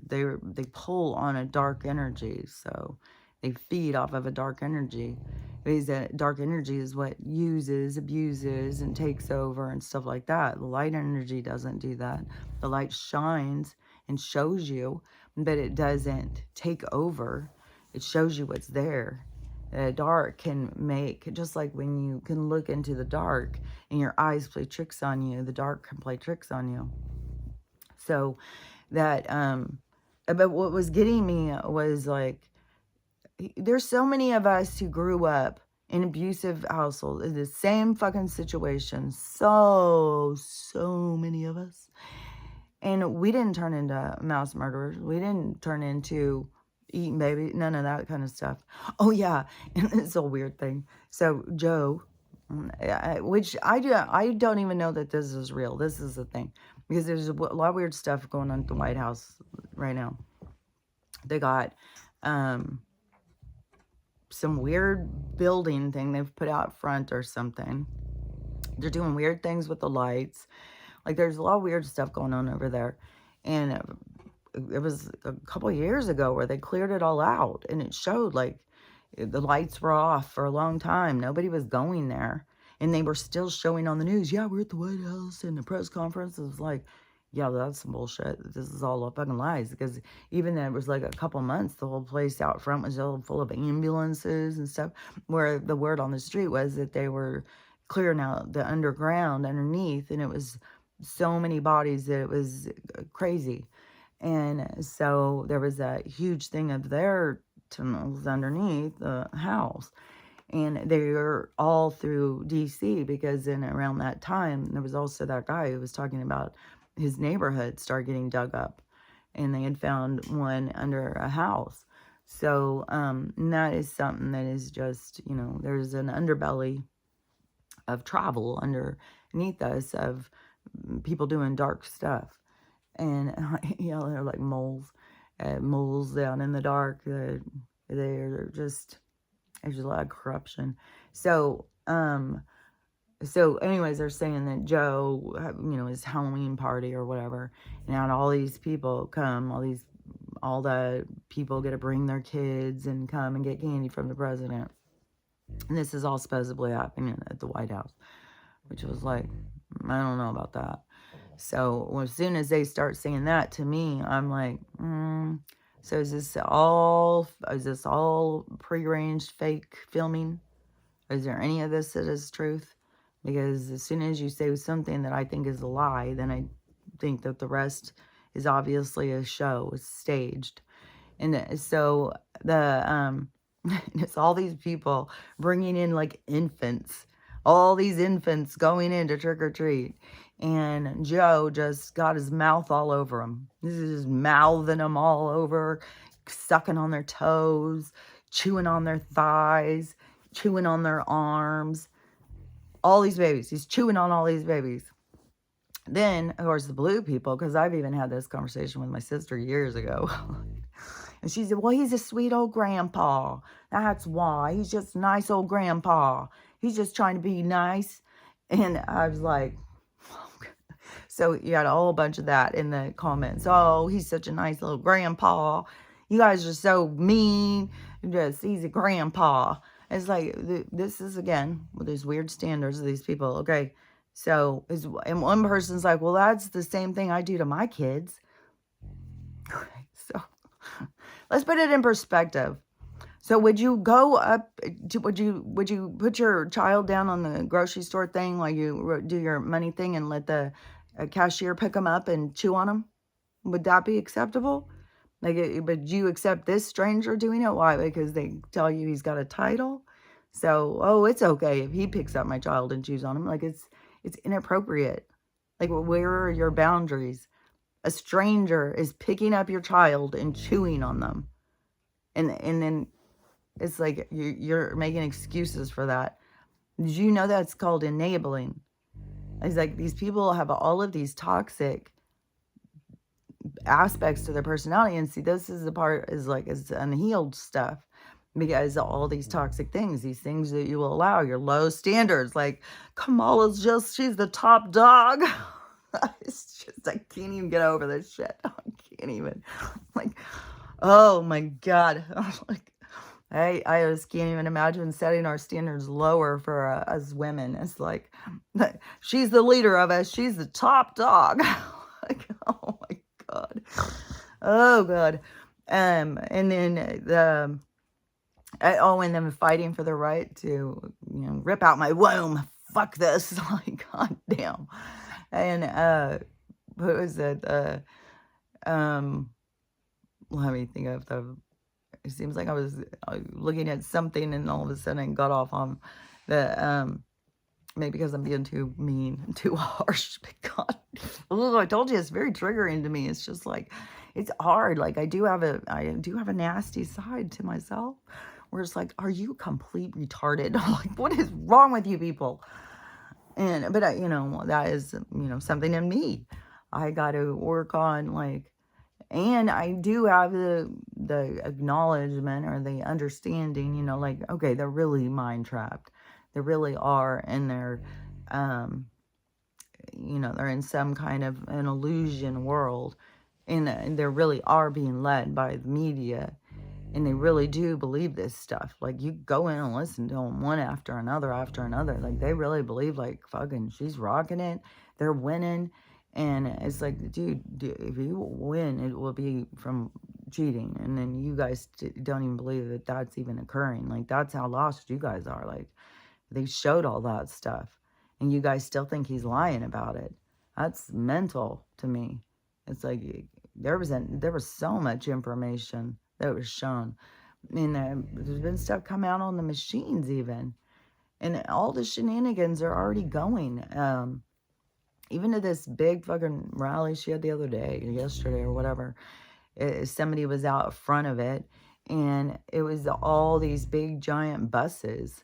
they pull on a dark energy. So they feed off of a dark energy. Because that dark energy is what uses, abuses, and takes over and stuff like that. The light energy doesn't do that. The light shines and shows you, but it doesn't take over. It shows you what's there. Dark can make, just like when you can look into the dark and your eyes play tricks on you, the dark can play tricks on you. So that, but what was getting me was, like, there's so many of us who grew up in abusive households, in the same fucking situation. So many of us. And we didn't turn into mass murderers. We didn't turn into eating baby, none of that kind of stuff. Oh yeah, and it's a weird thing. So Joe, which I don't even know that this is real. This is the thing, because there's a lot of weird stuff going on at the White House right now. They got some weird building thing they've put out front or something. They're doing weird things with the lights. Like, there's a lot of weird stuff going on over there. And it was a couple of years ago where they cleared it all out, and it showed like the lights were off for a long time. Nobody was going there. And they were still showing on the news, yeah, we're at the White House, and the press conference. It was like, yeah, that's some bullshit. This is all fucking lies. Because even then, it was like a couple months, the whole place out front was all full of ambulances and stuff, where the word on the street was that they were clearing out the underground underneath, and it was so many bodies that it was crazy. And so there was that huge thing of their tunnels underneath the house. And they were all through DC, because in around that time, there was also that guy who was talking about his neighborhood started getting dug up, and they had found one under a house. So and that is something that is just, there's an underbelly of travel underneath us of people doing dark stuff. And, they're like moles down in the dark. They're just, there's a lot of corruption. So, anyways, they're saying that Joe, his Halloween party or whatever, and had all these people come, all the people get to bring their kids and come and get candy from the president. And this is all supposedly happening at the White House, which was like, I don't know about that. So as soon as they start saying that to me, I'm like, so is this all prearranged fake filming? Is there any of this that is truth? Because as soon as you say something that I think is a lie, then I think that the rest is obviously a show, it's staged. And so it's all these people bringing in like infants, all these infants going in to trick or treat. And Joe just got his mouth all over them. This is just mouthing them all over, sucking on their toes, chewing on their thighs, chewing on their arms. All these babies. He's chewing on all these babies. Then, of course, the blue people, because I've even had this conversation with my sister years ago. And she said, well, he's a sweet old grandpa. That's why. He's just a nice old grandpa. He's just trying to be nice. And I was like, so you had a whole bunch of that in the comments. Oh, he's such a nice little grandpa. You guys are so mean. He's a grandpa. It's like, this is, again, with these weird standards of these people. Okay, so, and one person's like, well, that's the same thing I do to my kids. Okay, so let's put it in perspective. So would you go up, would you put your child down on the grocery store thing while you do your money thing and let the cashier pick them up and chew on them? Would that be acceptable? Like, but you accept this stranger doing it? Why? Because they tell you he's got a title? So, oh, it's okay if he picks up my child and chews on him. Like, it's inappropriate. Like, where are your boundaries? A stranger is picking up your child and chewing on them. And then it's like you're making excuses for that. Did you know that's called enabling? It's like these people have all of these toxic aspects to their personality. And see, this is the part is like it's unhealed stuff. Because all these toxic things, these things that you will allow, your low standards, like Kamala's she's the top dog. It's just, I can't even get over this shit. I can't even, like, oh my God. I'm like, I just can't even imagine setting our standards lower for us women. It's like, she's the leader of us. She's the top dog. Like, oh my God. Oh God. And then and then fighting for the right to, rip out my womb. Fuck this. Like, God damn. And, what was it? Let me think of it seems like I was looking at something and all of a sudden I got off on the, maybe because I'm being too mean and too harsh. But God, I told you it's very triggering to me. It's just like, it's hard. Like I do have a nasty side to myself. Where it's like, are you complete retarded? Like, what is wrong with you people? But that is, something in me. I got to work on, like, and I do have the acknowledgement or the understanding, like, okay, they're really mind trapped. They really are, and they're, they're in some kind of an illusion world. And they really are being led by the media, and they really do believe this stuff. Like, you go in and listen to them one after another. Like, they really believe, like, fucking, she's rocking it. They're winning. And it's like, dude, if you win, it will be from cheating. And then you guys don't even believe that that's even occurring. Like, that's how lost you guys are. Like, they showed all that stuff. And you guys still think he's lying about it. That's mental to me. It's like, there was so much information that was shown. And there's been stuff come out on the machines even. And all the shenanigans are already going. Even to this big fucking rally she had the other day, yesterday or whatever, somebody was out front of it. And it was all these big giant buses.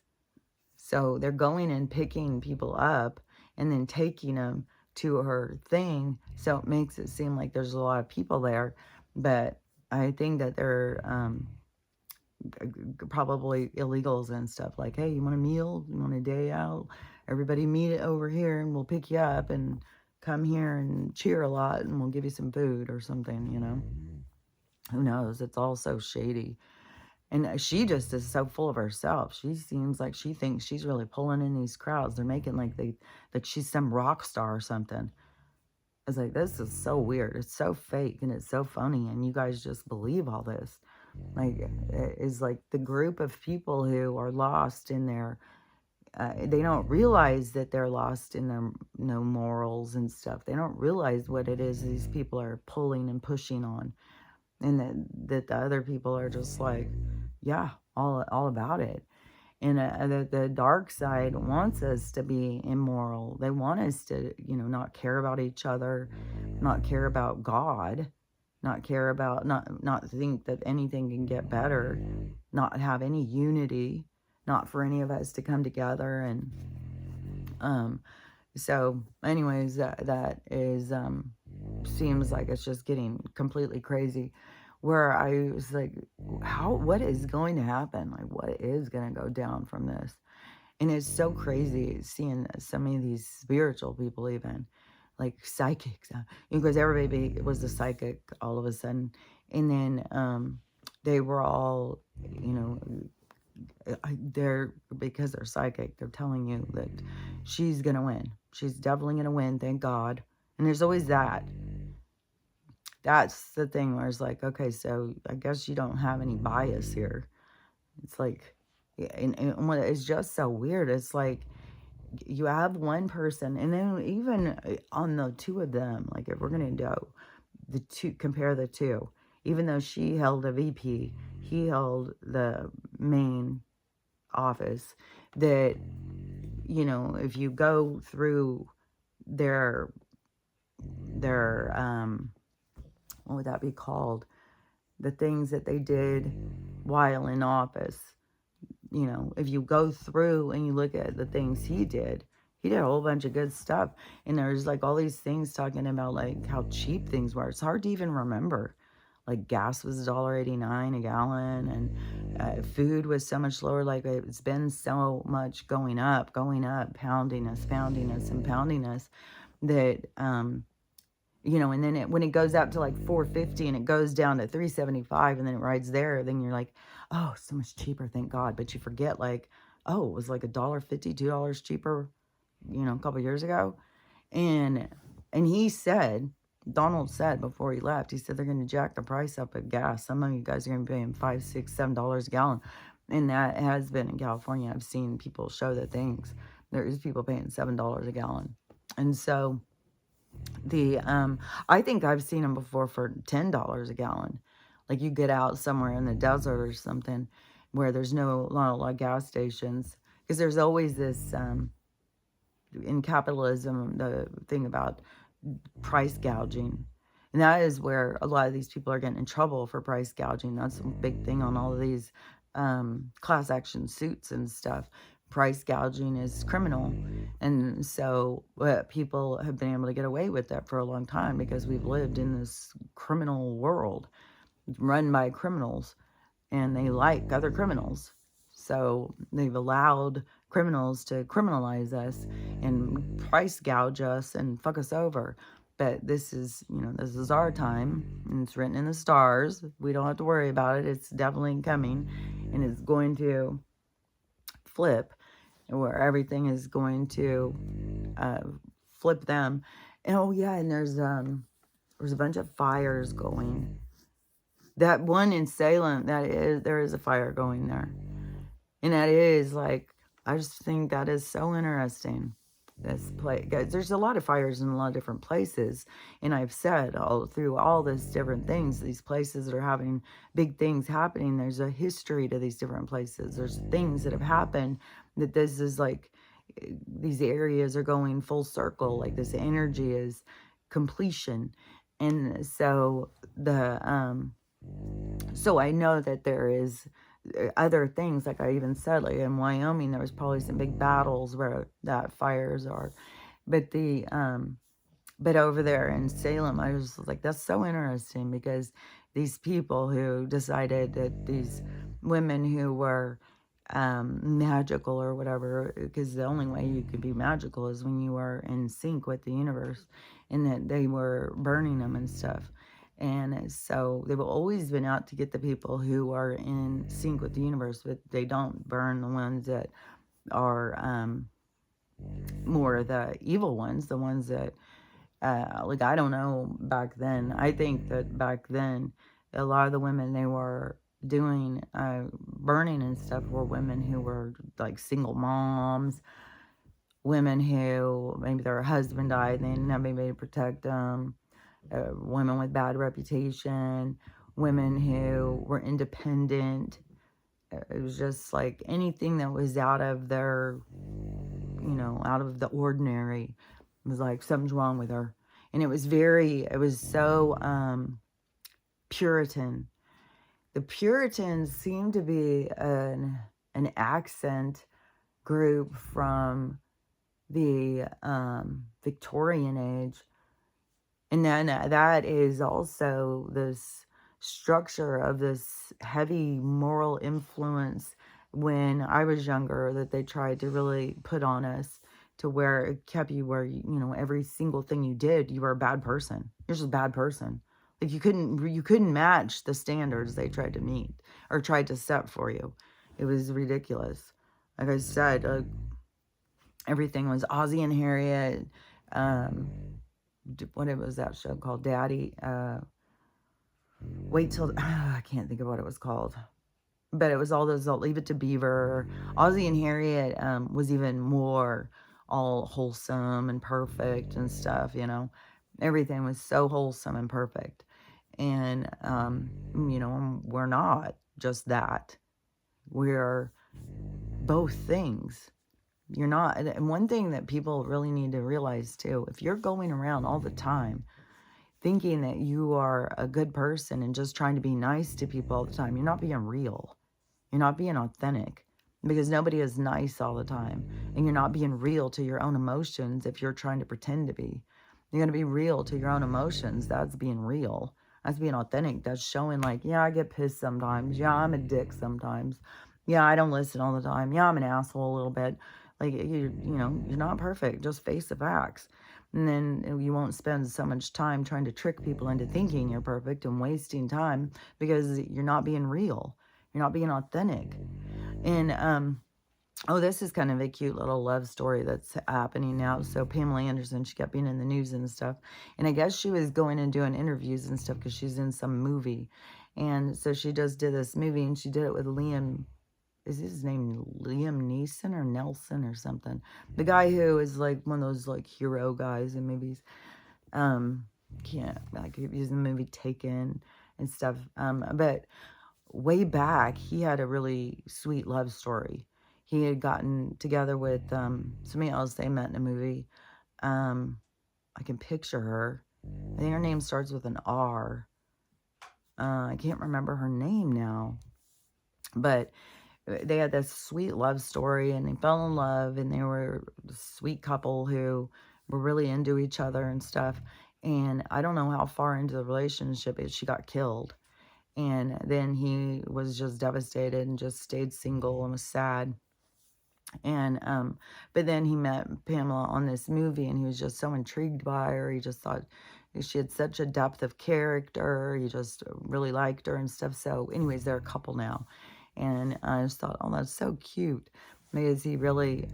So they're going and picking people up and then taking them to her thing. So it makes it seem like there's a lot of people there. But I think that they're probably illegals and stuff. Like, hey, you want a meal? You want a day out? Everybody meet it over here and we'll pick you up and come here and cheer a lot and we'll give you some food or something, you know? Who knows? It's all so shady. And she just is so full of herself. She seems like she thinks she's really pulling in these crowds. They're making like she's some rock star or something. It's like, this is so weird. It's so fake and it's so funny. And you guys just believe all this. Like, it's like the group of people who are lost in their, they don't realize that they're lost in their morals and stuff. They don't realize what it is these people are pulling and pushing on. And that the other people are just like, yeah, all about it. And the dark side wants us to be immoral. They want us to, not care about each other, not care about God, not care about, not think that anything can get better, not have any unity, not for any of us to come together. And so anyways, that is seems like it's just getting completely crazy, where I was like, what is going to happen? Like, what is going to go down from this? And it's so crazy seeing so many of these spiritual people, even like psychics, because everybody was a psychic all of a sudden. And then they were all, because they're psychic, they're telling you that she's going to win. She's definitely going to win, thank God. And there's always that. That's the thing where it's like, okay, so I guess you don't have any bias here. It's like, and what it's just so weird. It's like, you have one person, and then even on the two of them, like, if we're going to compare the two, even though she held a VP, he held the main office, that, if you go through their what would that be called? The things that they did while in office. If you go through and you look at the things he did a whole bunch of good stuff. And there's like all these things talking about like how cheap things were. It's hard to even remember. Like, gas was $1.89 a gallon, and food was so much lower. Like, it's been so much going up, pounding us, that and then when it goes out to like $4.50 and it goes down to $3.75 and then it rides there, then you're like, oh, so much cheaper, thank God. But you forget, like, oh, it was like $1.50, $2 cheaper, a couple years ago. And Donald said before he left, he said they're going to jack the price up of gas. Some of you guys are going to be paying $5, $6, $7 a gallon. And that has been in California. I've seen people show the things. There is people paying $7 a gallon. And so I think I've seen them before for $10 a gallon. Like, you get out somewhere in the desert or something where there's not a lot of gas stations, because there's always this in capitalism, the thing about price gouging. And that is where a lot of these people are getting in trouble for price gouging. That's a big thing on all of these class action suits and stuff. Price gouging is criminal. And so people have been able to get away with that for a long time, because we've lived in this criminal world run by criminals, and they like other criminals. So they've allowed criminals to criminalize us and price gouge us and fuck us over. But this is, this is our time, and it's written in the stars. We don't have to worry about it. It's definitely coming, and it's going to flip, where everything is going to flip them. And oh yeah, and there's a bunch of fires going. That one in Salem, there is a fire going there. And that is like, I just think that is so interesting. This place, guys, there's a lot of fires in a lot of different places. And I've said all through all these different things, these places that are having big things happening, there's a history to these different places. There's things that have happened that this is like, these areas are going full circle. Like this energy is completion. And so so I know that there is other things, like I even said, like in Wyoming, there was probably some big battles where that fires are. But but over there in Salem, I was like, that's so interesting, because these people who decided that these women who were magical or whatever, because the only way you could be magical is when you are in sync with the universe, and that they were burning them and stuff. And so they've always been out to get the people who are in sync with the universe, but they don't burn the ones that are more the evil ones, the ones that, like, I don't know back then. I think that back then, a lot of the women they were doing burning and stuff were women who were like single moms, women who maybe their husband died and they didn't have anybody to protect them, women with bad reputation, women who were independent. It was just like anything that was out of their, out of the ordinary. It was like something's wrong with her. And it was so Puritan. The Puritans seem to be an accent group from the Victorian age. And then that is also this structure of this heavy moral influence when I was younger that they tried to really put on us, to where it kept you where, every single thing you did, you were a bad person. You're just a bad person. Like you couldn't match the standards they tried to meet or tried to set for you. It was ridiculous. Like I said, everything was Ozzie and Harriet. What was that show called? Daddy. Wait till I can't think of what it was called, but it was all those. Leave It to Beaver. Ozzie and Harriet was even more all wholesome and perfect and stuff. Everything was so wholesome and perfect, and we're not just that. We're both things. You're not. And one thing that people really need to realize too, if you're going around all the time thinking that you are a good person and just trying to be nice to people all the time, you're not being real. You're not being authentic, because nobody is nice all the time. And you're not being real to your own emotions if you're trying to pretend to be. You're going to be real to your own emotions. That's being real. That's being authentic. That's showing like, yeah, I get pissed sometimes. Yeah, I'm a dick sometimes. Yeah, I don't listen all the time. Yeah, I'm an asshole a little bit. Like, you're not perfect. Just face the facts. And then you won't spend so much time trying to trick people into thinking you're perfect and wasting time, because you're not being real. You're not being authentic. And, oh, this is kind of a cute little love story that's happening now. So Pamela Anderson, she kept being in the news and stuff. And I guess she was going and doing interviews and stuff because she's in some movie. And so she just did this movie, and she did it with Liam. Is his name Liam Neeson or Nelson or something? The guy who is like one of those like hero guys in movies. Can't, like, he was in the movie Taken and stuff. But way back, he had a really sweet love story. He had gotten together with somebody else they met in a movie. I can picture her. I think her name starts with an R. I can't remember her name now. But they had this sweet love story, and they fell in love, and they were a sweet couple who were really into each other and stuff. And I don't know how far into the relationship she got killed. And then he was just devastated and just stayed single and was sad. And, but then he met Pamela on this movie and he was just so intrigued by her. He just thought she had such a depth of character. He just really liked her and stuff. So anyways, they're a couple now. And I just thought, oh, that's so cute. Because he really,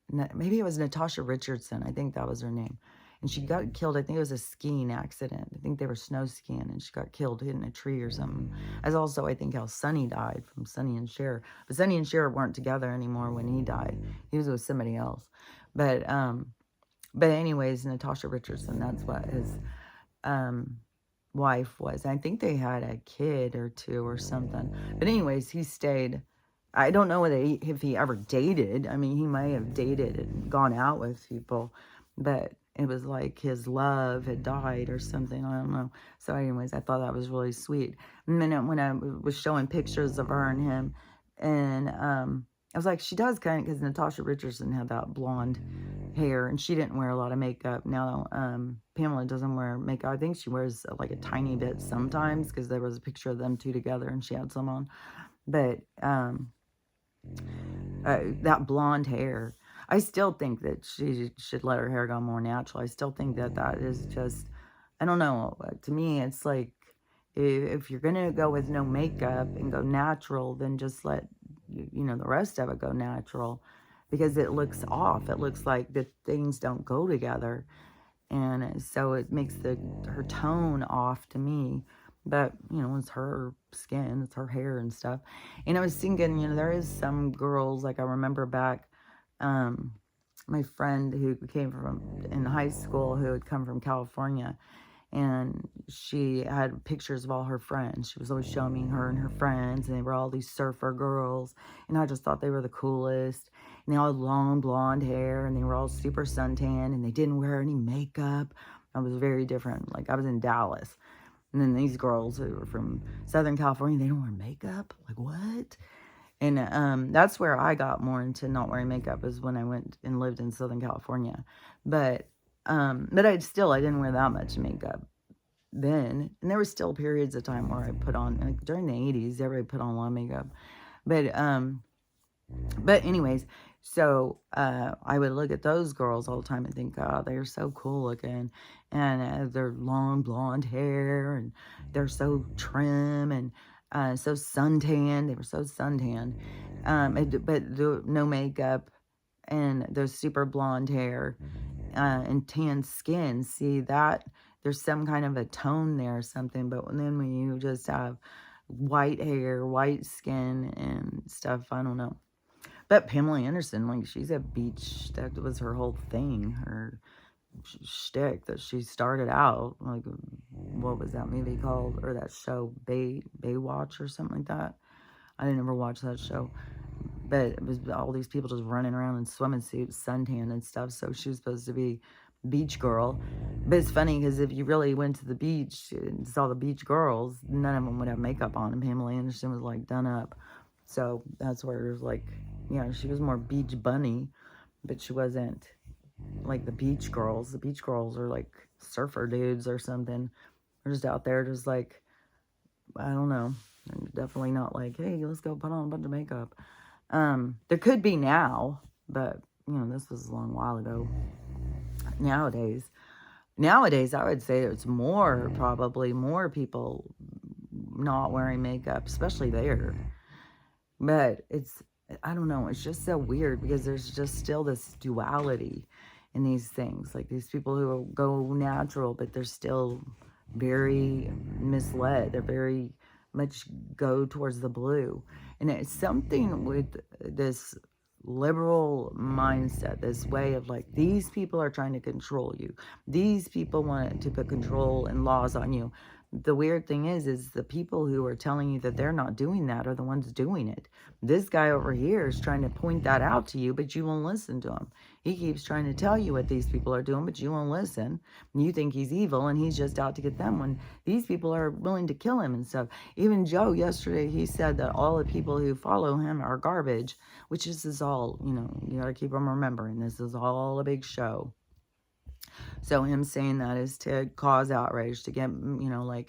maybe it was Natasha Richardson. I think that was her name. And she got killed. I think it was a skiing accident. I think they were snow skiing and she got killed hitting a tree or something. As also, I think how Sonny died from Sonny and Cher. But Sonny and Cher weren't together anymore when he died. He was with somebody else. But anyways, Natasha Richardson, that's what his wife was. I think they had a kid or two or something. But anyways, he stayed. I don't know if he ever dated. I mean, he might have dated and gone out with people, but it was like his love had died or something. I don't know. So anyways, I thought that was really sweet. And then when I was showing pictures of her and him, and I was like, she does kind of, because Natasha Richardson had that blonde hair, and she didn't wear a lot of makeup. Now, Pamela doesn't wear makeup. I think she wears like a tiny bit sometimes, because there was a picture of them two together, and she had some on. But that blonde hair, I still think that she should let her hair go more natural. I still think that that is just, I don't know. To me, it's like, if you're going to go with no makeup and go natural, then just let, the rest of it go natural, because it looks off. It looks like the things don't go together. And so it makes her tone off to me. But, it's her skin, it's her hair and stuff. And I was thinking, there is some girls, like I remember back, my friend who came from, in high school, who had come from California, and she had pictures of all her friends. She was always showing me her and her friends, and they were all these surfer girls, and I just thought they were the coolest. And they all had long blonde hair, and they were all super suntan, and they didn't wear any makeup. I was very different. Like, I was in Dallas, and then these girls who were from Southern California, they don't wear makeup? Like, what? And that's where I got more into not wearing makeup, is when I went and lived in Southern California. But I didn't wear that much makeup then. And there were still periods of time where I put on, like during the 80s, everybody put on a lot of makeup. But anyways, so I would look at those girls all the time and think, oh, they're so cool looking. And their long blonde hair, and they're so trim and so suntan. They were so suntan. But no makeup and those super blonde hair and tan skin. See that? There's some kind of a tone there or something. But then when you just have white hair, white skin and stuff, I don't know. But Pamela Anderson, like, she's a beach. That was her whole thing, her shtick that she started out. Like, what was that movie called? Or that show, Baywatch or something like that? I didn't ever watch that show. But it was all these people just running around in swimming suits, suntan and stuff. So she was supposed to be beach girl. But it's funny, because if you really went to the beach and saw the beach girls, none of them would have makeup on. And Pamela Anderson was like done up. So that's where it was like, she was more beach bunny, but she wasn't like the beach girls. The beach girls are like surfer dudes or something. They're just out there just like, I don't know. They're definitely not like, hey, let's go put on a bunch of makeup. There could be now, but this was a long while ago. Nowadays, I would say it's probably more people not wearing makeup, especially there. But I don't know, it's just so weird, because there's just still this duality in these things. Like, these people who go natural, but they're still very misled. They're very much go towards the blue. And it's something with this liberal mindset, this way of like, these people are trying to control you. These people want to put control and laws on you. The weird thing is the people who are telling you that they're not doing that are the ones doing it. This guy over here is trying to point that out to you, but you won't listen to him. He keeps trying to tell you what these people are doing, but you won't listen. You think he's evil, and he's just out to get them, when these people are willing to kill him and stuff. Even Joe yesterday, he said that all the people who follow him are garbage, which this is all, you gotta keep on remembering, this is all a big show. So him saying that is to cause outrage, to get, and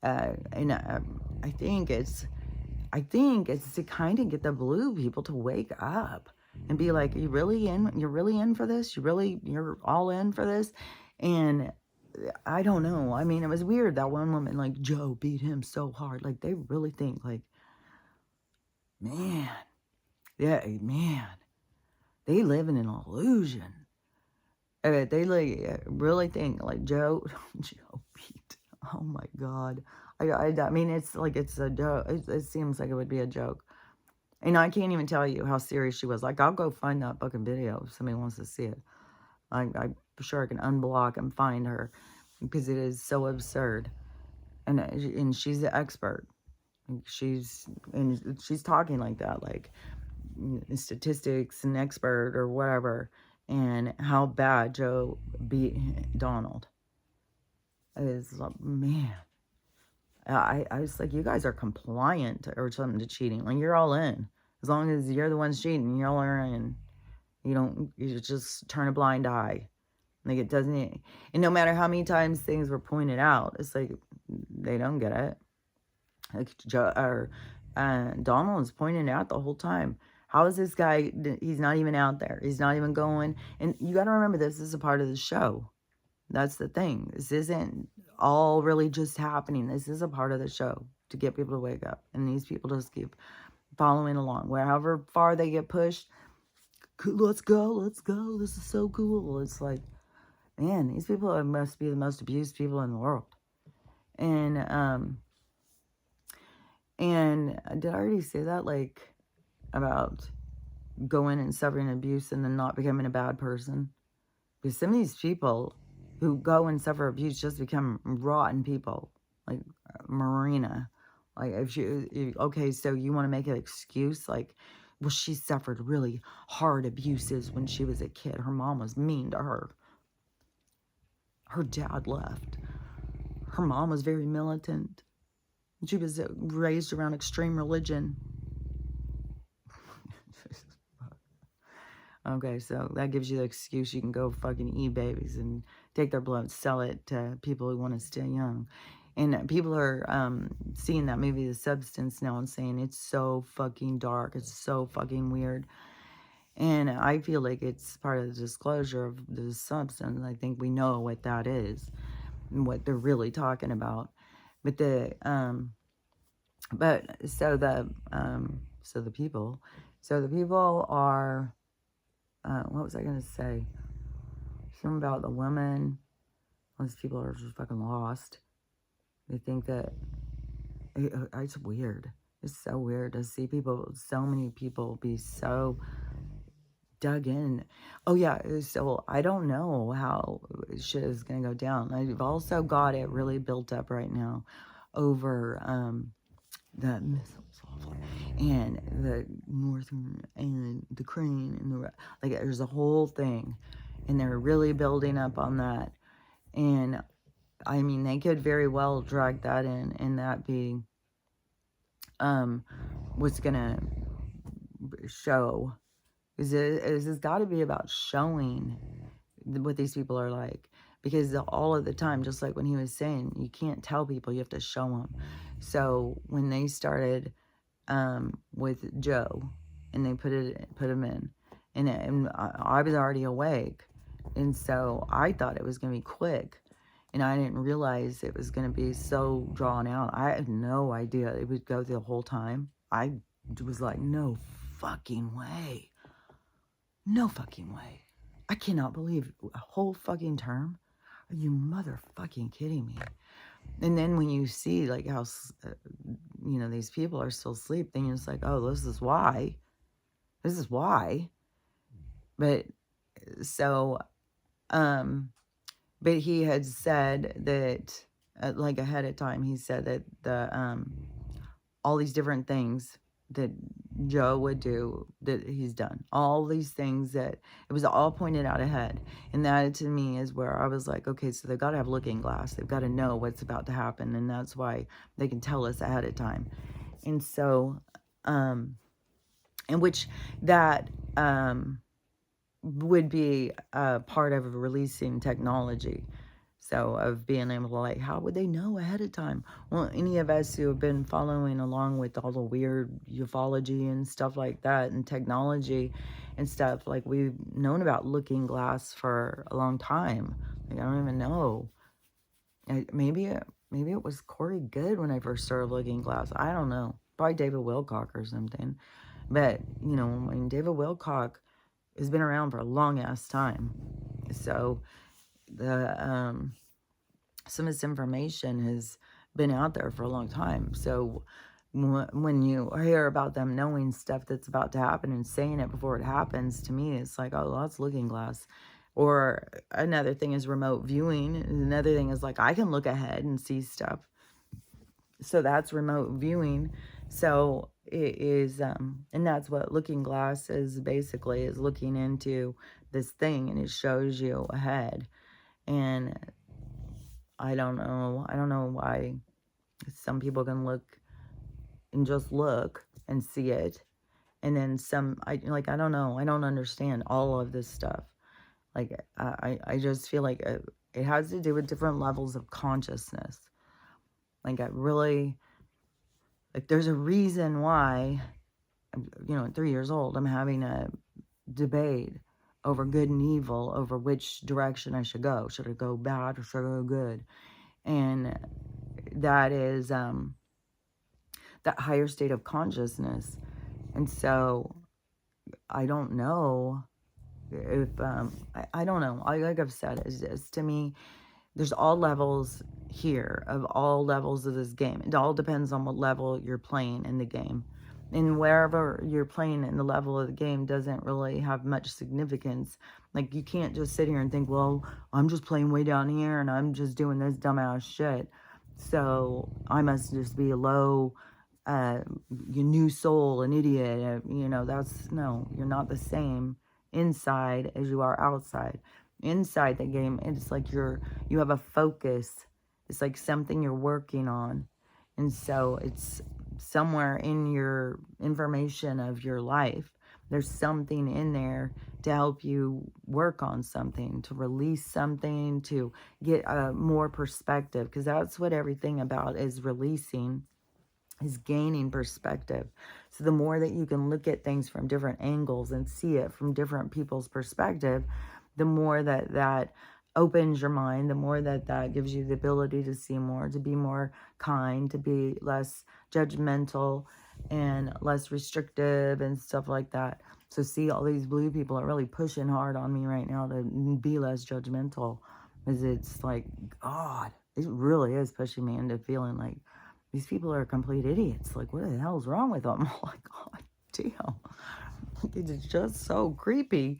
I think it's, I think it's to kind of get the blue people to wake up and be like, you really in? You're really in for this? You're all in for this? And I don't know. I mean, it was weird that one woman, like, Joe beat him so hard. Like, they really think, like, man, yeah, man, they live in an illusion. They like really think like Joe, Joe beat. Oh my God. I mean, it's like it's a joke. It seems like it would be a joke. And I can't even tell you how serious she was. Like, I'll go find that fucking video if somebody wants to see it. I'm sure I can unblock and find her because it is so absurd. And she's the expert. She's talking like that, like statistics and expert or whatever, and how bad Joe beat Donald is. Like, man, I was like, you guys are compliant or something to cheating. Like, you're all in. As long as you're the ones cheating, y'all are in. You just turn a blind eye. Like, it doesn't, and no matter how many times things were pointed out, it's like, they don't get it. Like, Donald is pointing out the whole time. How is this guy, he's not even out there. He's not even going. And you got to remember, this is a part of the show. That's the thing. This isn't all really just happening. This is a part of the show to get people to wake up. And these people just keep following along. Wherever far they get pushed, let's go. This is so cool. It's like, man, these people must be the most abused people in the world. And did I already say that? Like, about going and suffering abuse and then not becoming a bad person? Because some of these people who go and suffer abuse just become rotten people. Like Marina. Like, okay, so you want to make an excuse? Like, well, she suffered really hard abuses when she was a kid. Her mom was mean to her. Her dad left. Her mom was very militant. She was raised around extreme religion. Okay, so that gives you the excuse you can go fucking e-babies and take their blood, sell it to people who want to stay young. And people are seeing that movie, The Substance, now and saying it's so fucking dark. It's so fucking weird. And I feel like it's part of the disclosure of the substance. I think we know what that is and what they're really talking about. But the people are, what was I going to say? Something about the women. Those people are just fucking lost. They think that, it's weird. It's so weird to see so many people be so dug in. Oh yeah, so I don't know how shit is going to go down. I've also got it really built up right now over, the missiles and the northern and the Ukraine and like there's a whole thing, and they're really building up on that. And I mean, they could very well drag that in and that be what's gonna show is it's got to be about showing what these people are like, because all of the time, just like when he was saying, you can't tell people, you have to show them. So when they started with Joe and they put him in, and I was already awake, and so I thought it was gonna be quick, and I didn't realize it was gonna be so drawn out. I had no idea it would go the whole time. I was like, no fucking way. No fucking way. I cannot believe a whole fucking term. Are you motherfucking kidding me? And then when you see like how, these people are still asleep, then you're just like, oh, this is why. This is why. But so, but he had said that, like ahead of time, he said that all these different things that Joe would do, that he's done. All these things that, it was all pointed out ahead. And that to me is where I was like, okay, so they've got to have looking glass. They've got to know what's about to happen. And that's why they can tell us ahead of time. And so, in which that would be part of releasing technology. So of being able to like, how would they know ahead of time? Well, any of us who have been following along with all the weird ufology and stuff like that and technology and stuff, like we've known about Looking Glass for a long time. Like I don't even know. Maybe it was Corey Good when I first started Looking Glass. I don't know. Probably David Wilcock or something. But, you know, I mean, David Wilcock has been around for a long ass time. So the some of this information has been out there for a long time. So when you hear about them knowing stuff that's about to happen and saying it before it happens, to me, it's like, oh, that's Looking Glass. Or another thing is remote viewing. Another thing is like, I can look ahead and see stuff. So that's remote viewing. So it is, and that's what Looking Glass is basically, is looking into this thing and it shows you ahead. And I don't know why some people can look and just look and see it. And then I don't know. I don't understand all of this stuff. Like, I just feel like it has to do with different levels of consciousness. Like, there's a reason why, you know, at 3 years old, I'm having a debate over good and evil, over which direction I should go. Should I go bad or should I go good? And that is that higher state of consciousness. And so I don't know if I don't know. Like I've said, is to me, there's all levels here, of all levels of this game. It all depends on what level you're playing in the game. And wherever you're playing in the level of the game doesn't really have much significance. Like, you can't just sit here and think, well, I'm just playing way down here and I'm just doing this dumbass shit, so I must just be a low, new soul, an idiot. You know, no, you're not the same inside as you are outside. Inside the game, it's like you have a focus. It's like something you're working on. And so it's somewhere in your information of your life, there's something in there to help you work on something, to release something, to get more perspective, because that's what everything about is releasing, is gaining perspective. So the more that you can look at things from different angles and see it from different people's perspective, the more that opens your mind, the more that gives you the ability to see more, to be more kind, to be less judgmental and less restrictive and stuff like that. So see, all these blue people are really pushing hard on me right now to be less judgmental, because it's like, God, it really is pushing me into feeling like these people are complete idiots. Like, what the hell's wrong with them? Like, God damn. It's just so creepy.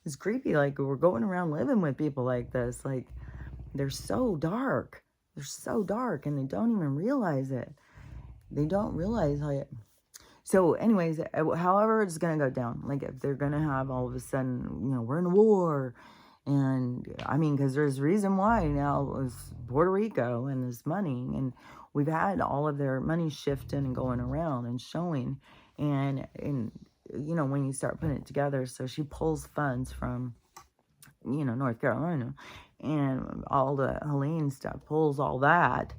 It's creepy. Like, we're going around living with people like this. Like, they're so dark. They're so dark, and they don't even realize it. They don't realize how it. So, anyways, however it's going to go down. Like, if they're going to have all of a sudden, you know, we're in a war. And, I mean, because there's a reason why now it was Puerto Rico and this money. And we've had all of their money shifting and going around and showing. And you know, when you start putting it together, so she pulls funds from, you know, North Carolina, and all the Helene stuff, pulls all that,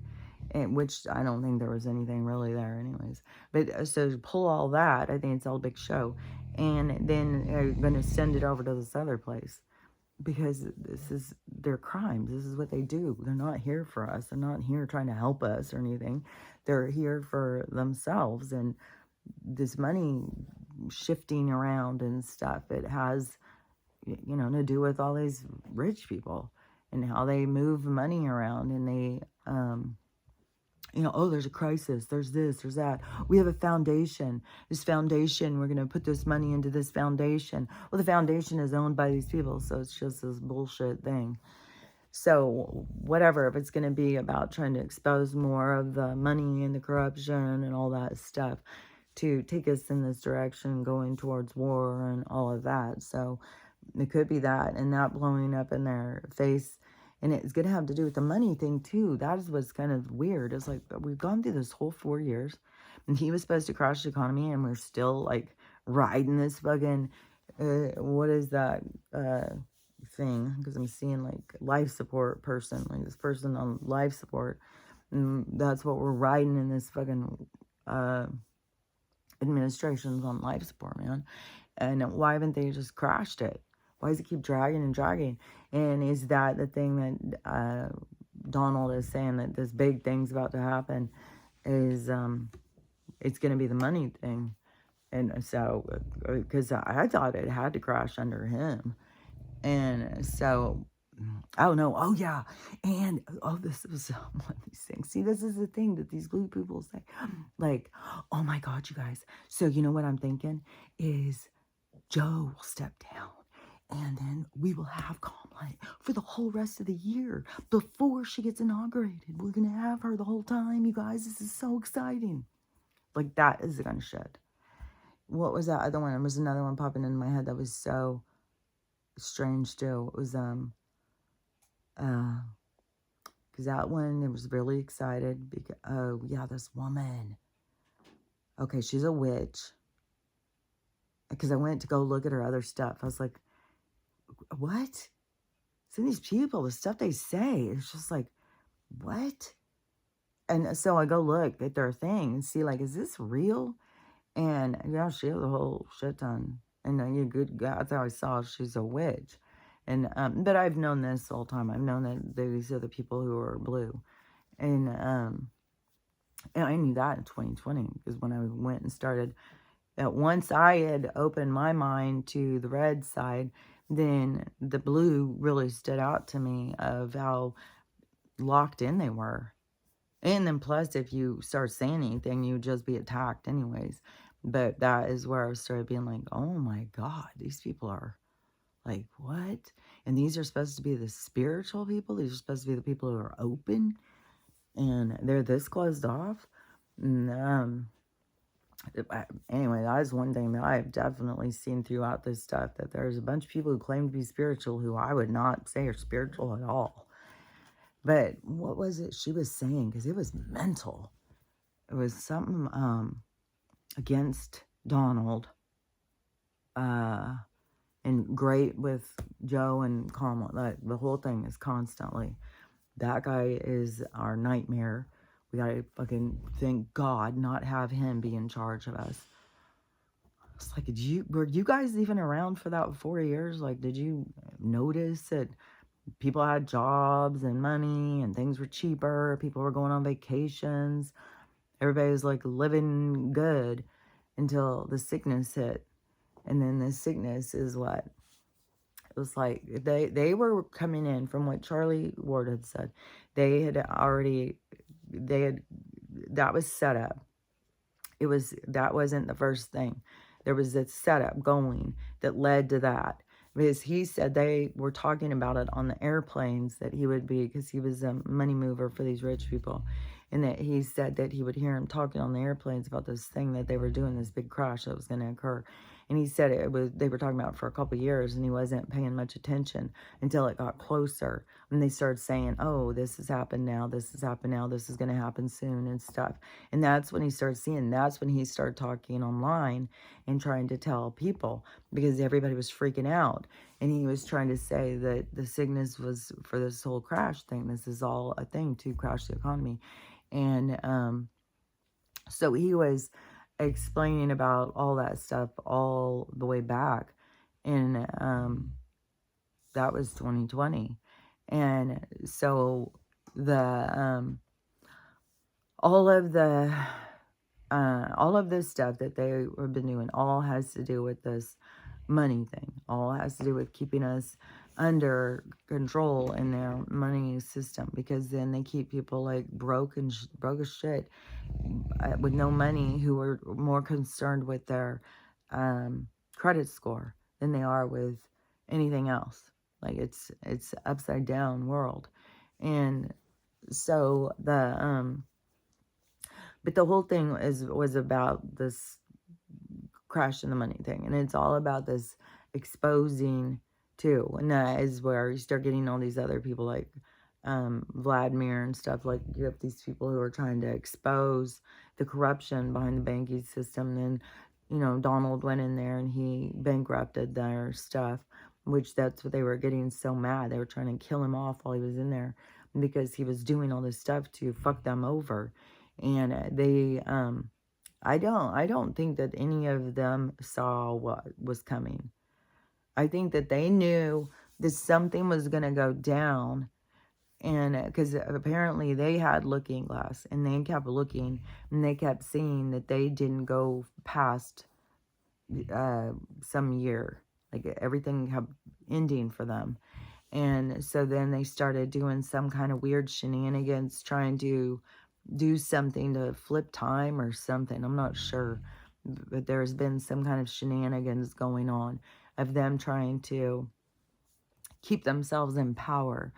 and which I don't think there was anything really there anyways. But so pull all that, I think it's all a big show. And then they're going to send it over to this other place, because this is their crimes. This is what they do. They're not here for us. They're not here trying to help us or anything. They're here for themselves. And this money shifting around and stuff, it has, you know, to do with all these rich people and how they move money around. And they, you know, oh, there's a crisis, there's this, there's that. We have a foundation. This foundation, we're going to put this money into this foundation. Well, the foundation is owned by these people, so it's just this bullshit thing. So whatever, if it's going to be about trying to expose more of the money and the corruption and all that stuff to take us in this direction, going towards war and all of that. So it could be that, and that blowing up in their face. And it's going to have to do with the money thing, too. That is what's kind of weird. It's like, we've gone through this whole 4 years, and he was supposed to crash the economy, and we're still, like, riding this fucking, what is that, thing, because I'm seeing like life support person, like this person on life support. And that's what we're riding in this fucking uh, administration's on life support, man. And why haven't they just crashed it? Why does it keep dragging and dragging? And is that the thing that Donald is saying, that this big thing's about to happen? Is it's going to be the money thing. And so, because I thought it had to crash under him. And so, I don't know. Oh, yeah. And, oh, this was one of these things. See, this is the thing that these blue people say. Like, oh my God, you guys. So, you know what I'm thinking is Joe will step down. And then we will have Kamala for the whole rest of the year before she gets inaugurated. We're going to have her the whole time, you guys. This is so exciting. Like, that is the kind of shit. What was that other one? There was another one popping in my head that was so strange too. It was because that one, it was really excited because, oh yeah, this woman. Okay, she's a witch. Because I went to go look at her other stuff. I was like, what? Some of these people, the stuff they say, it's just like, what? And so I go look at their thing and see, like, is this real? And yeah, she has a whole shit ton. And you good, that's how I saw she's a witch. And but I've known this the whole time. I've known that these are the people who are blue. And I knew that in 2020 because when I went and started, that once I had opened my mind to the red side, then the blue really stood out to me of how locked in they were. And then plus, if you start saying anything, you would just be attacked anyways. But that is where I started being like, oh my God, these people are like, what? And these are supposed to be the spiritual people. These are supposed to be the people who are open. And they're this closed off. And, anyway, that is one thing that I've definitely seen throughout this stuff, that there's a bunch of people who claim to be spiritual who I would not say are spiritual at all. But what was it she was saying? Because it was mental. It was something against Donald and great with Joe and Kamala. Like, the whole thing is constantly, that guy is our nightmare. We gotta fucking thank God not have him be in charge of us. It's like, were you guys even around for that 4 years? Like, did you notice that people had jobs and money and things were cheaper? People were going on vacations. Everybody was like living good until the sickness hit. And then the sickness is what? It was like they were coming in, from what Charlie Ward had said. They had already, that was set up. That wasn't the first thing. There was a setup going that led to that. Because he said they were talking about it on the airplanes, that he would be, because he was a money mover for these rich people. And that he said that he would hear him talking on the airplanes about this thing that they were doing, this big crash that was going to occur. And he said they were talking about it for a couple of years, and he wasn't paying much attention until it got closer. And they started saying, oh, this has happened now, this has happened now, this is going to happen soon and stuff. And that's when he started seeing, that's when he started talking online and trying to tell people, because everybody was freaking out. And he was trying to say that the sickness was for this whole crash thing. This is all a thing to crash the economy. And so he was explaining about all that stuff all the way back. And that was 2020. And so all of this stuff that they have been doing all has to do with this money thing. All has to do with keeping us under control in their money system, because then they keep people like broke as shit with no money, who are more concerned with their credit score than they are with anything else. Like, it's upside down world. And so but the whole thing was about this crash in the money thing, and it's all about this exposing too. And that is where you start getting all these other people like Vladimir and stuff. Like, you have these people who are trying to expose the corruption behind the banking system. And Donald went in there and he bankrupted their stuff which that's what they were getting so mad. They were trying to kill him off while he was in there because he was doing all this stuff to fuck them over. And I don't think that any of them saw what was coming. I think that they knew that something was going to go down, and because apparently they had looking glass and they kept looking and they kept seeing that they didn't go past some year, like everything kept ending for them. And so then they started doing some kind of weird shenanigans, trying to do something to flip time or something. I'm not sure, but there's been some kind of shenanigans going on of them trying to keep themselves in power.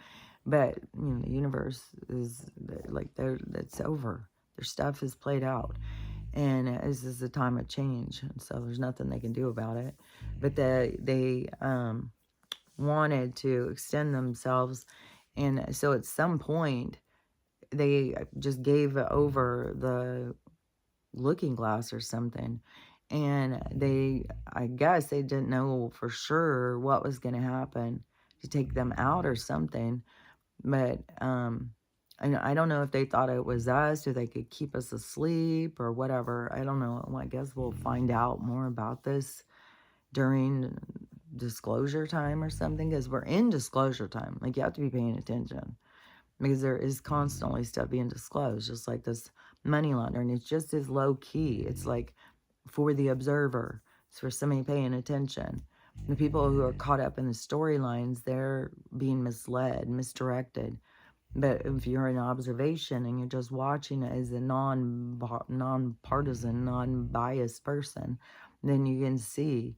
But the universe is like it's over. Their stuff is played out, and this is a time of change. And so there's nothing they can do about it. But they wanted to extend themselves, and so at some point they just gave over the looking glass or something. And I guess they didn't know for sure what was going to happen to take them out or something. But I don't know if they thought it was us or they could keep us asleep or whatever. I don't know. Well, I guess we'll find out more about this during disclosure time or something, because we're in disclosure time. Like, you have to be paying attention because there is constantly stuff being disclosed, just like this money laundering. It's just as low key. It's like for the observer. It's for somebody paying attention. The people who are caught up in the storylines, they're being misled, misdirected. But if you're in observation and you're just watching it as a non-partisan, non-biased person, then you can see.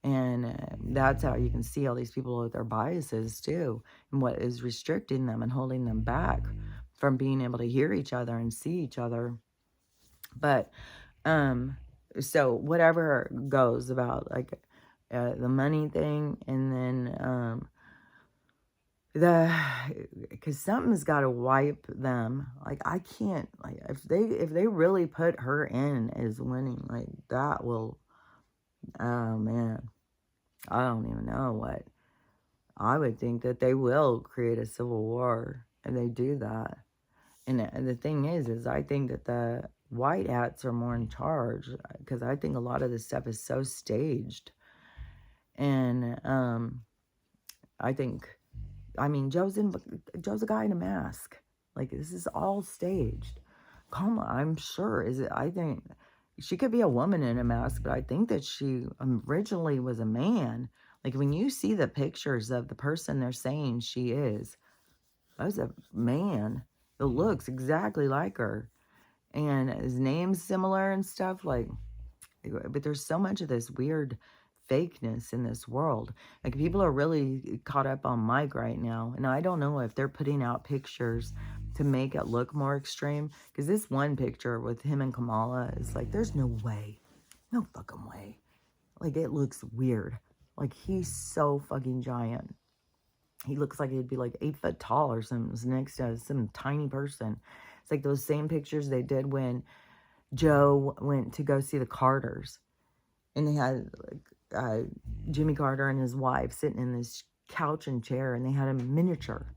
And that's how you can see all these people with their biases too, and what is restricting them and holding them back from being able to hear each other and see each other. But so whatever goes about, like, the money thing, and then because something's got to wipe them. Like, I can't, like, if they really put her in as winning, like, that will, oh man, I don't even know what. I would think that they will create a civil war and they do that. And the thing is I think that the white hats are more in charge, because I think a lot of this stuff is so staged. And I think, I mean, Joe's a guy in a mask. Like, this is all staged. Kamala, I'm sure, I think she could be a woman in a mask, but I think that she originally was a man. Like, when you see the pictures of the person they're saying she is, that's a man that looks exactly like her. And his name's similar and stuff. Like, but there's so much of this weird fakeness in this world. Like, people are really caught up on Mike right now. And I don't know if they're putting out pictures to make it look more extreme. Because this one picture with him and Kamala is like, there's no way. No fucking way. Like, it looks weird. Like, he's so fucking giant. He looks like he'd be like 8 foot tall or something next to some tiny person. It's like those same pictures they did when Joe went to go see the Carters. And they had like, Jimmy Carter and his wife sitting in this couch and chair, and they had a miniature.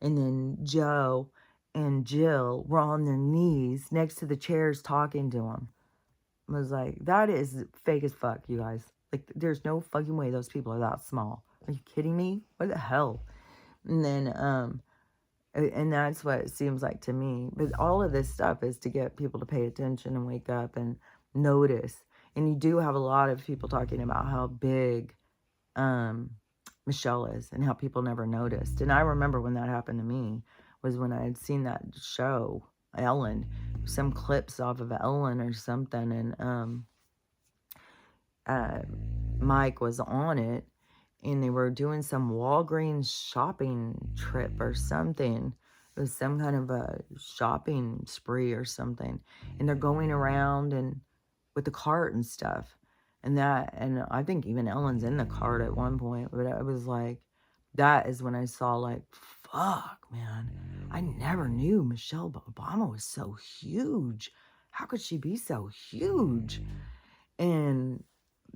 And then Joe and Jill were on their knees next to the chairs talking to him. I was like, that is fake as fuck, you guys. Like, there's no fucking way those people are that small. Are you kidding me? What the hell? And then, and that's what it seems like to me. But all of this stuff is to get people to pay attention and wake up and notice. And you do have a lot of people talking about how big Michelle is and how people never noticed. And I remember when that happened to me was when I had seen that show, Ellen, some clips off of Ellen or something. And Mike was on it. And they were doing some Walgreens shopping trip or something. It was some kind of a shopping spree or something. And they're going around and with the cart and stuff. And I think even Ellen's in the cart at one point. But I was like, that is when I saw, like, fuck, man. I never knew Michelle Obama was so huge. How could she be so huge? And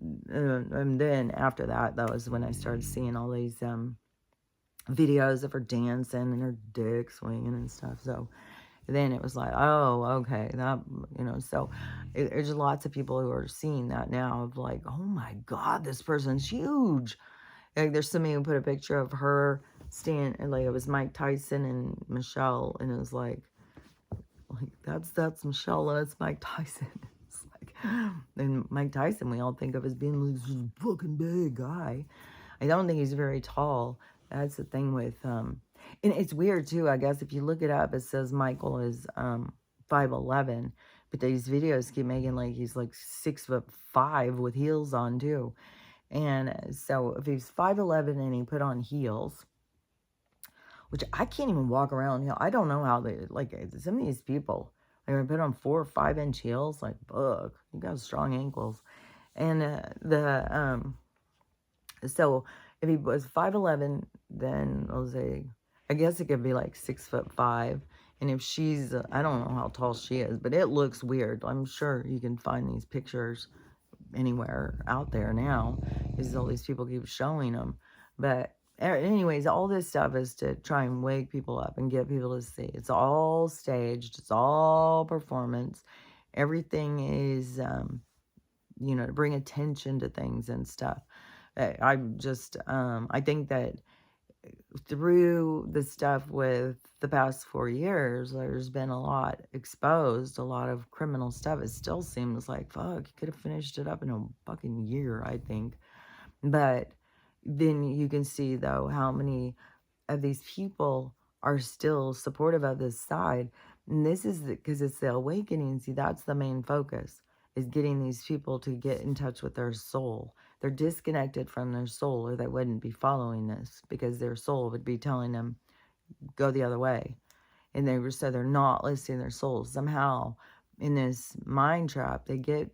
and then after that, that was when I started seeing all these videos of her dancing and her dick swinging and stuff. So then it was like, oh, okay, that, so there's lots of people who are seeing that now of like, oh my God, this person's huge. Like, there's somebody who put a picture of her standing, like it was Mike Tyson and Michelle, and it was like that's Michelle and that's Mike Tyson. It's like, and Mike Tyson, we all think of as being like this fucking big guy. I don't think he's very tall. That's the thing with and it's weird too. I guess if you look it up, it says Michael is 5'11", but these videos keep making like he's like 6'5" with heels on too. And so if he's 5'11" and he put on heels, which I can't even walk around, I don't know how they, like, some of these people, like, they put on 4 or 5 inch heels, like, fuck, you got strong ankles. And so if he was 5'11", then I'll say, I guess it could be like 6'5". And if she's, I don't know how tall she is, but it looks weird. I'm sure you can find these pictures anywhere out there now, because all these people keep showing them. But anyways, all this stuff is to try and wake people up and get people to see. It's all staged. It's all performance. Everything is, to bring attention to things and stuff. I think that through the stuff with the past 4 years, there's been a lot exposed, a lot of criminal stuff. It still seems like, fuck, you could have finished it up in a fucking year, I think. But then you can see, though, how many of these people are still supportive of this side. And this is because it's the awakening. See, that's the main focus, is getting these people to get in touch with their soul. They're disconnected from their soul, or they wouldn't be following this, because their soul would be telling them, go the other way. And so they're not listening to their souls. Somehow, in this mind trap, they get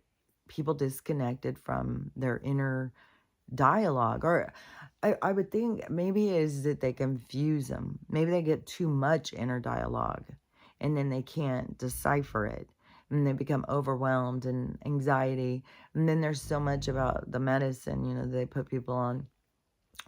people disconnected from their inner dialogue. Or I would think maybe is that they confuse them. Maybe they get too much inner dialogue, and then they can't decipher it, and they become overwhelmed and anxiety. And then there's so much about the medicine, they put people on,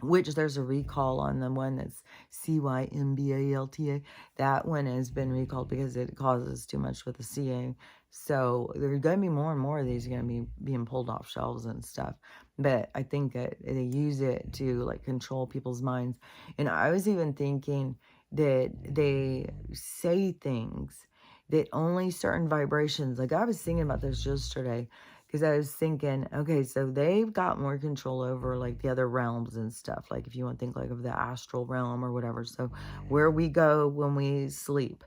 which there's a recall on the one that's CYMBALTA. That one has been recalled because it causes too much with the CA. So there are going to be more and more of these are going to be being pulled off shelves and stuff. But I think that they use it to like control people's minds. And I was even thinking that they say things that only certain vibrations, like I was thinking about this yesterday, because I was thinking, okay, so they've got more control over like the other realms and stuff. Like if you want to think like of the astral realm or whatever. So where we go when we sleep,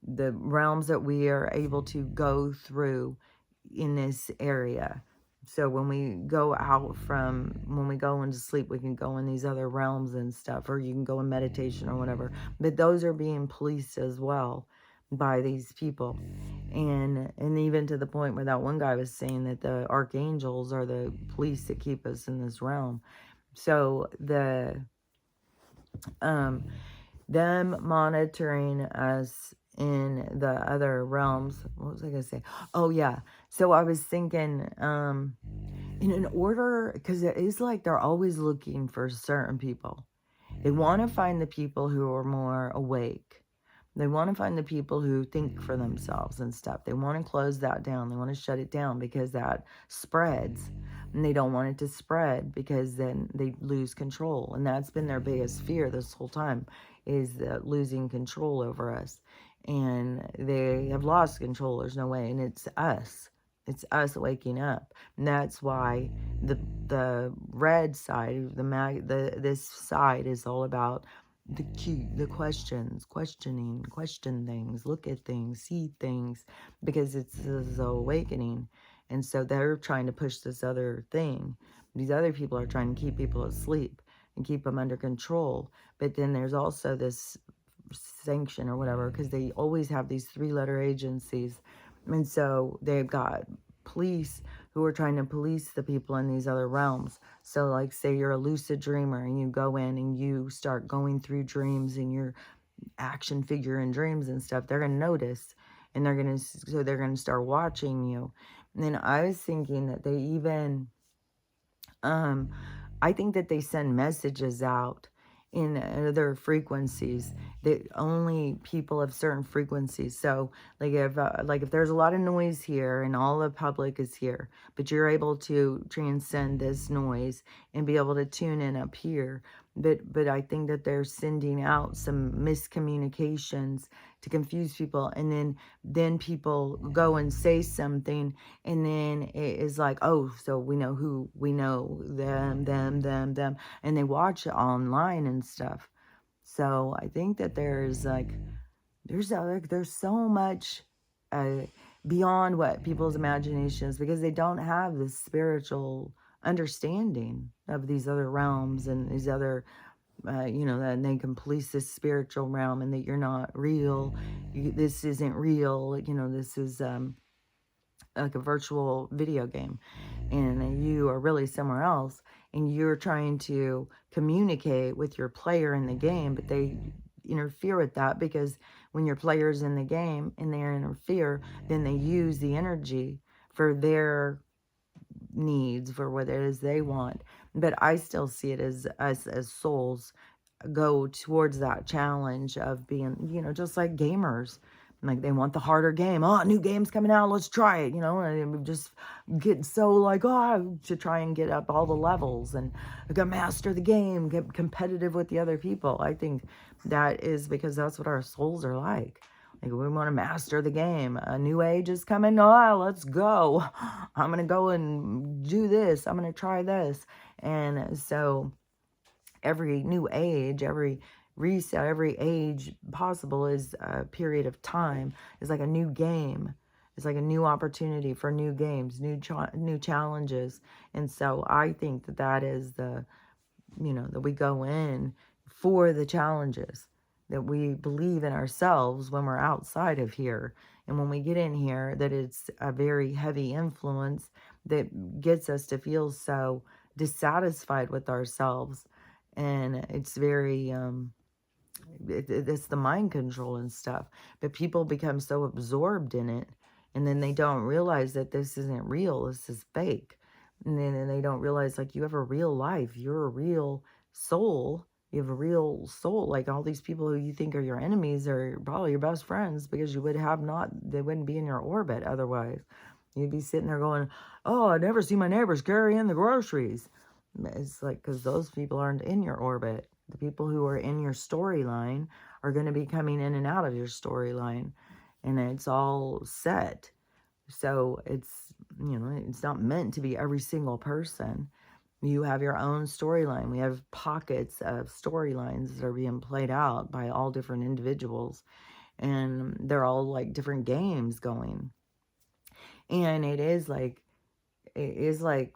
the realms that we are able to go through in this area. So when we go when we go into sleep, we can go in these other realms and stuff, or you can go in meditation or whatever. But those are being policed as well by these people. And even to the point where that one guy was saying that the archangels are the police that keep us in this realm. So them monitoring us in the other realms. What was I gonna say? Oh yeah. So I was thinking, in an order, because it is like they're always looking for certain people. They want to find the people who are more awake. They want to find the people who think for themselves and stuff. They want to close that down. They want to shut it down because that spreads. And they don't want it to spread because then they lose control. And that's been their biggest fear this whole time, is losing control over us. And they have lost control. There's no way. And it's us. It's us waking up. And that's why the red side, this side is all about the questions, question things, look at things, see things, because it's the awakening. And so they're trying to push this other thing. These other people are trying to keep people asleep and keep them under control. But then there's also this sanction or whatever, because they always have these 3-letter agencies. And so they've got police who are trying to police the people in these other realms. So like say you're a lucid dreamer and you go in and you start going through dreams and your action figure in dreams and stuff, they're going to notice, and they're going to start watching you. And then I was thinking that they even Um, I think that they send messages out in other frequencies that only people of certain frequencies. So, like if there's a lot of noise here and all the public is here, but you're able to transcend this noise and be able to tune in up here. But I think that they're sending out some miscommunications to confuse people, and then people go and say something, and then it is like, oh, so we know who, we know them, and they watch it online and stuff. So I think that there's so much uh, beyond what people's imaginations, because they don't have this spiritual understanding of these other realms and these other that they can police this spiritual realm, and that you're not real. This isn't real. This is like a virtual video game, and you are really somewhere else, and you're trying to communicate with your player in the game, but they interfere with that, because when your player's in the game and they interfere, then they use the energy for their needs, for what it is they want. But I still see it as us as souls go towards that challenge of being, just like gamers. Like, they want the harder game. Oh, new game's coming out, let's try it, and we just get so like, oh, to try and get up all the levels and go master the game, get competitive with the other people. I think that is because that's what our souls are like. Like, we want to master the game. A new age is coming. Oh, let's go. I'm going to go and do this. I'm going to try this. And so every new age, every reset, every age possible is a period of time. It's like a new game. It's like a new opportunity for new games, new challenges. And so I think that is that we go in for the challenges, that we believe in ourselves when we're outside of here. And when we get in here, that it's a very heavy influence that gets us to feel so dissatisfied with ourselves. And it's very, it's the mind control and stuff. But people become so absorbed in it, and then they don't realize that this isn't real, this is fake. And then they don't realize, like, you have a real life, you're a real soul, you have a real soul. Like, all these people who you think are your enemies are probably your best friends, because they wouldn't be in your orbit otherwise. You'd be sitting there going, oh, I never see my neighbors carrying the groceries. It's like, because those people aren't in your orbit. The people who are in your storyline are going to be coming in and out of your storyline, and it's all set. So it's not meant to be every single person. You have your own storyline. We have pockets of storylines that are being played out by all different individuals, and they're all like different games going. And it is like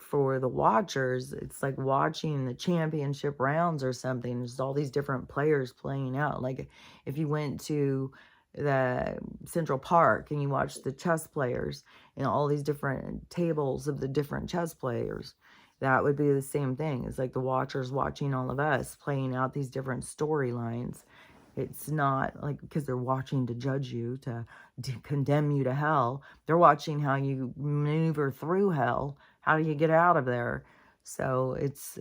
for the watchers, it's like watching the championship rounds or something. There's all these different players playing out. Like, if you went to the Central Park and you watched the chess players and all these different tables of the different chess players, that would be the same thing. It's like the watchers watching all of us playing out these different storylines. It's not like because they're watching to judge you, to condemn you to hell. They're watching how you maneuver through hell. How do you get out of there? So it's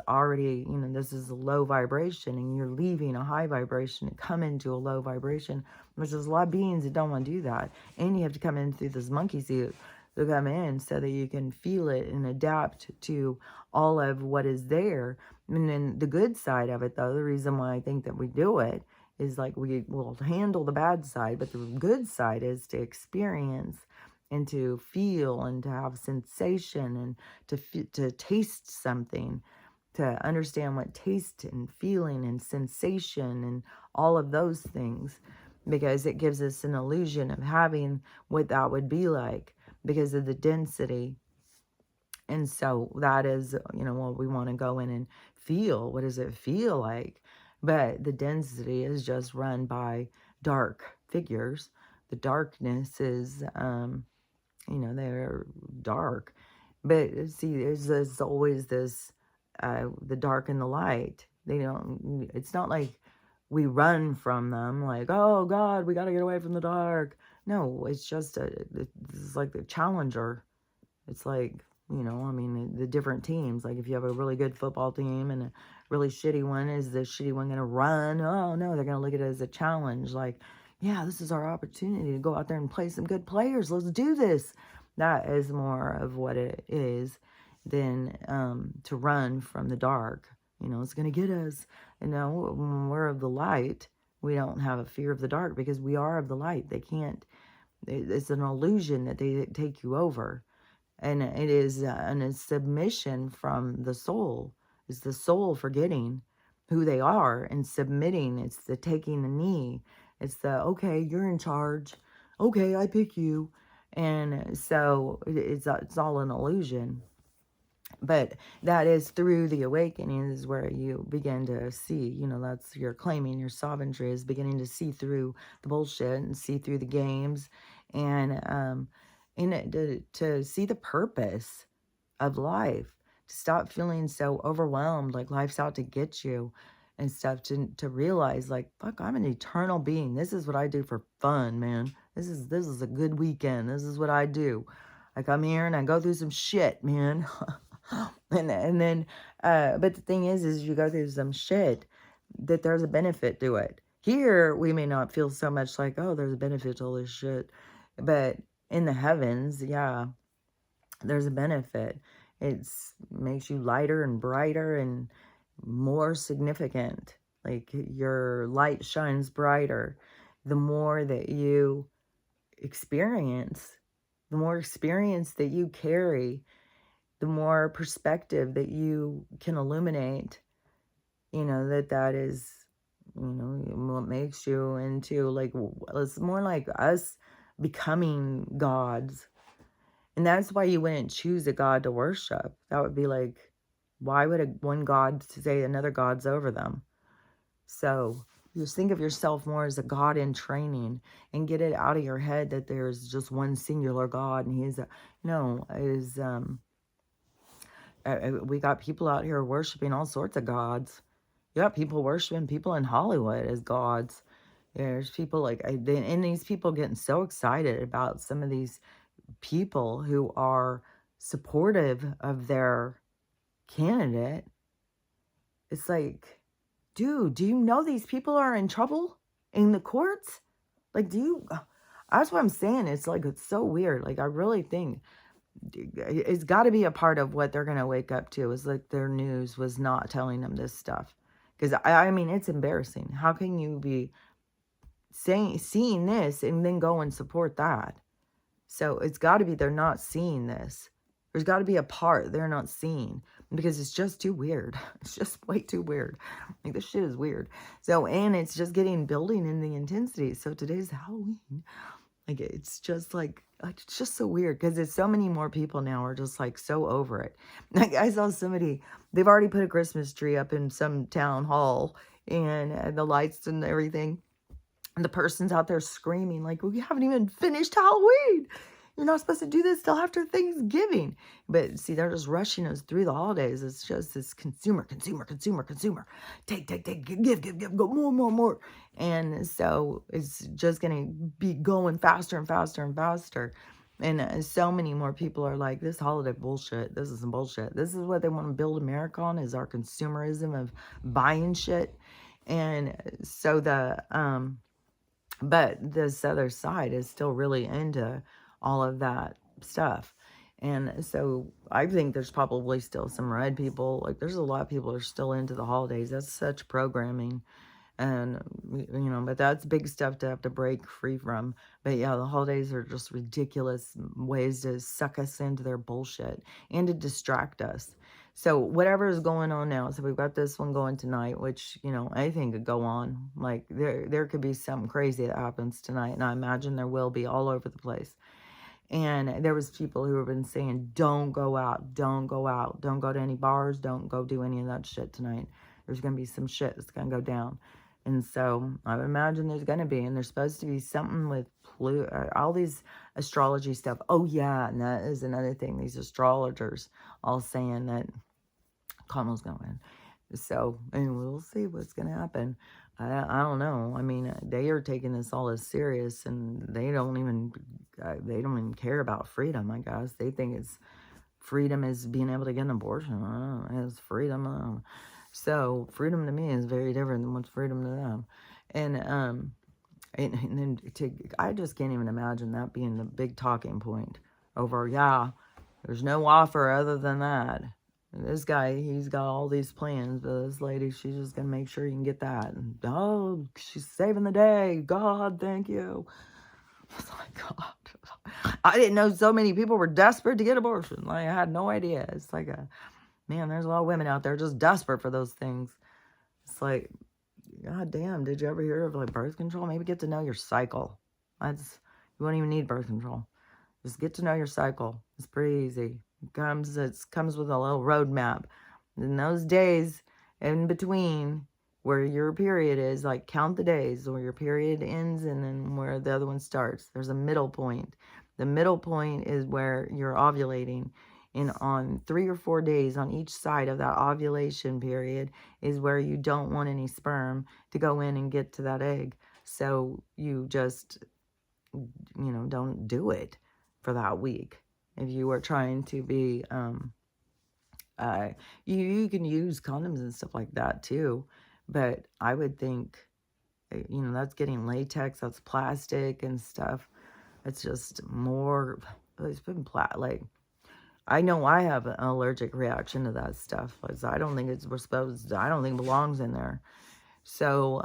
already, this is a low vibration, and you're leaving a high vibration and come into a low vibration, which there's a lot of beings that don't want to do that. And you have to come in through this monkey suit to come in so that you can feel it and adapt to all of what is there. And then the good side of it, though, the reason why I think that we do it is like we will handle the bad side, but the good side is to experience and to feel and to have sensation and to taste something, to understand what taste and feeling and sensation and all of those things, because it gives us an illusion of having what that would be like because of the density. And so that is, what we want to go in and feel. What does it feel like? But the density is just run by dark figures. The darkness is, they're dark. But see, there's always this, the dark and the light. It's not like we run from them, like, oh God, we got to get away from the dark. No, it's just, it's like the challenger. It's like, you know, I mean, the different teams. Like if you have a really good football team and a really shitty one, is the shitty one going to run? Oh, no, they're going to look at it as a challenge. Like, yeah, this is our opportunity to go out there and play some good players. Let's do this. That is more of what it is than to run from the dark. You know, it's going to get us. You know, when we're of the light, we don't have a fear of the dark because we are of the light. They can't, it's an illusion that they take you over. And it is a submission from the soul. It's the soul forgetting who they are and submitting. It's the taking the knee. It's the, okay, you're in charge. Okay, I pick you. And so it's all an illusion. But that is through the awakening is where you begin to see, you know, that's your claiming your sovereignty is beginning to see through the bullshit and see through the games and to see the purpose of life, to stop feeling so overwhelmed like life's out to get you and stuff, to realize like, fuck, I'm an eternal being. This is what I do for fun, man. This is a good weekend. This is what I do. I come here and I go through some shit, man. and then but the thing is you go through some shit that there's a benefit to it. Here we may not feel so much like, oh, there's a benefit to all this shit, but in the heavens, yeah, there's a benefit. It's makes you lighter and brighter and more significant. Like your light shines brighter the more that you experience, the more experience that you carry, the more perspective that you can illuminate, you know, that is, you know, what makes you into, like, it's more like us becoming gods. And that's why you wouldn't choose a god to worship. That would be like, why would one god say another god's over them? So just think of yourself more as a god in training and get it out of your head that there's just one singular god and he's we got people out here worshiping all sorts of gods. You got people worshiping people in Hollywood as gods. There's people like, and these people getting so excited about some of these people who are supportive of their candidate. It's like, dude, do you know these people are in trouble in the courts? Like, that's what I'm saying. It's like, it's so weird. Like, I really think it's got to be a part of what they're going to wake up to is like their news was not telling them this stuff. Because, I mean, it's embarrassing. How can you be seeing this and then go and support that? So it's got to be they're not seeing this. There's got to be a part they're not seeing because it's just too weird. It's just way too weird. Like, this shit is weird. So, and it's just building in the intensity. So today's Halloween. Like, it's just so weird because there's so many more people now are just like so over it. Like, I saw somebody, they've already put a Christmas tree up in some town hall and the lights and everything. And the person's out there screaming like, we haven't even finished Halloween. You're not supposed to do this till after Thanksgiving. But see, they're just rushing us through the holidays. It's just this consumer. Take, give, go more. And so it's just going to be going faster and faster and faster. And so many more people are like, this holiday bullshit. This is some bullshit. This is what they want to build America on, is our consumerism of buying shit. And so but this other side is still really into all of that stuff. And so I think there's probably still some red people. Like, there's a lot of people who are still into the holidays. That's such programming. And, you know, but that's big stuff to have to break free from. But yeah, the holidays are just ridiculous ways to suck us into their bullshit and to distract us. So whatever is going on now, so we've got this one going tonight, which, you know, anything could go on. Like, there could be something crazy that happens tonight, and I imagine there will be all over the place. And there was people who have been saying, don't go out, don't go to any bars, don't go do any of that shit tonight. There's going to be some shit that's going to go down. And so I would imagine there's going to be, and there's supposed to be something with all these astrology stuff. Oh yeah, and that is another thing. These astrologers all saying that Kamala's going to win. So, and we'll see what's going to happen. I don't know. I mean, they are taking this all as serious, and they don't even care about freedom, I guess. They think it's freedom is being able to get an abortion. I don't know, it's freedom. So freedom to me is very different than what's freedom to them. And and then I just can't even imagine that being the big talking point over, yeah, there's no offer other than that. This guy, he's got all these plans, but this lady, she's just going to make sure you can get that. And, oh, she's saving the day. God, thank you. Oh my God. I didn't know so many people were desperate to get abortion. Like, I had no idea. It's like, man, there's a lot of women out there just desperate for those things. It's like, God damn, did you ever hear of like birth control? Maybe get to know your cycle. You won't even need birth control. Just get to know your cycle. It's pretty easy. It comes with a little roadmap. In those days in between where your period is, like count the days where your period ends and then where the other one starts. There's a middle point. The middle point is where you're ovulating. And on 3 or 4 days on each side of that ovulation period is where you don't want any sperm to go in and get to that egg. So you just, don't do it for that week. If you are trying to be, you can use condoms and stuff like that too. But I would think, that's getting latex, that's plastic and stuff. It's just more, it's been like, I know I have an allergic reaction to that stuff. I don't think I don't think it belongs in there. So,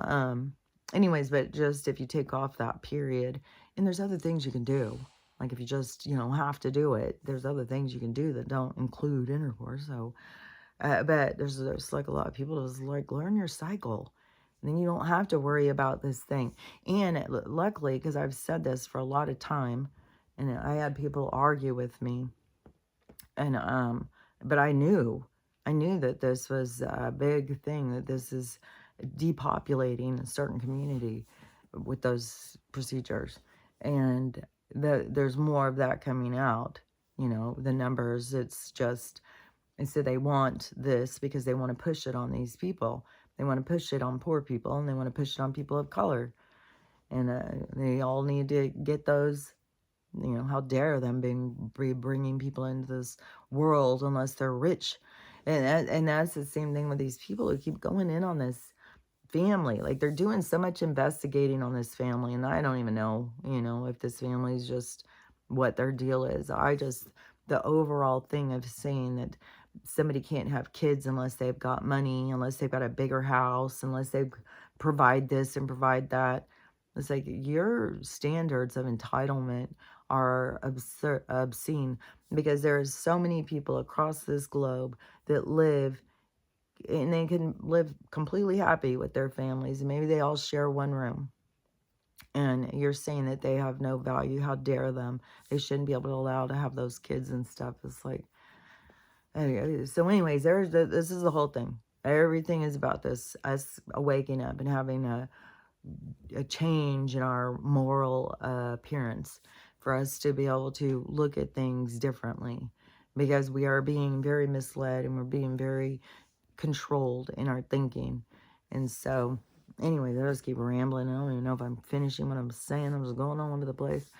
anyways, but just if you take off that period, and there's other things you can do. Like if you just, have to do it, there's other things you can do that don't include intercourse. So, but there's like a lot of people just like learn your cycle. And then you don't have to worry about this thing. And luckily, because I've said this for a lot of time, and I had people argue with me, and but I knew that this was a big thing, that this is depopulating a certain community with those procedures, and there's more of that coming out. The numbers, it's so they want this because they want to push it on these people. They want to push it on poor people, and they want to push it on people of color, and they all need to get those. How dare them be bringing people into this world unless they're rich. And that's the same thing with these people who keep going in on this family. Like, they're doing so much investigating on this family, and I don't even know, if this family is just what their deal is. The overall thing of saying that somebody can't have kids unless they've got money, unless they've got a bigger house, unless they provide this and provide that. It's like your standards of entitlement are obscene, because there's so many people across this globe that live, and they can live completely happy with their families, and maybe they all share one room, and you're saying that they have no value. How dare them? They shouldn't be able to allow to have those kids and stuff. It's like, so anyways, this is the whole thing. Everything is about this, us waking up and having a change in our moral appearance, for us to be able to look at things differently, because we are being very misled and we're being very controlled in our thinking. And so anyways, I just keep rambling. I don't even know if I'm finishing what I'm saying. I'm just going all over the place.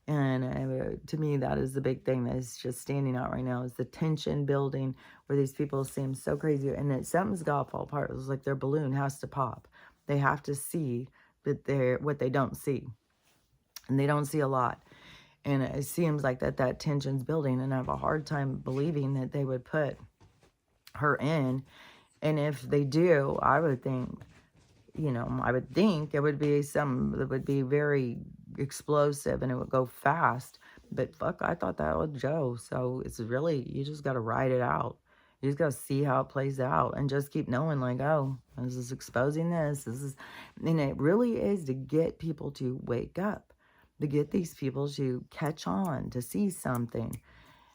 And to me, that is the big thing that is just standing out right now, is the tension building, where these people seem so crazy, and that something's got to fall apart. It's like their balloon has to pop. They have to see that what they don't see, and they don't see a lot. And it seems like that tension's building, and I have a hard time believing that they would put her in. And if they do, I would think it would be something that would be very explosive, and it would go fast. But fuck, I thought that was Joe. So it's really, you just got to ride it out. You just got to see how it plays out, and just keep knowing, like, oh, this is exposing this. And it really is to get people to wake up, to get these people to catch on, to see something.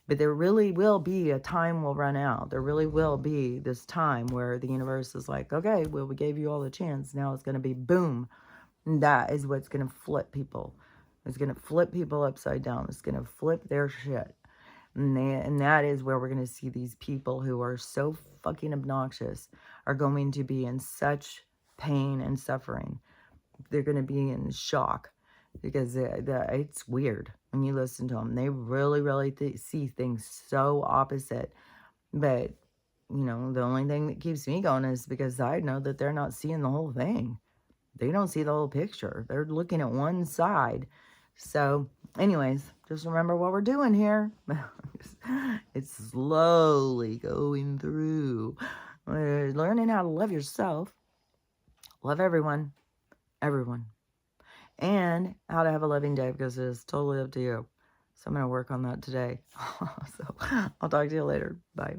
But there really will be a time will run out. There really will be this time where the universe is like, okay, well, we gave you all the chance. Now it's going to be boom. And that is what's going to flip people. It's going to flip people upside down. It's going to flip their shit. And that is where we're going to see these people who are so fucking obnoxious are going to be in such pain and suffering. They're going to be in shock. because it's weird when you listen to them. They really, really see things so opposite. But, the only thing that keeps me going is because I know that they're not seeing the whole thing. They don't see the whole picture. They're looking at one side. So, anyways, just remember what we're doing here. It's slowly going through. Learning how to love yourself, love everyone, and how to have a loving day, because it is totally up to you. So I'm going to work on that today. So I'll talk to you later. Bye.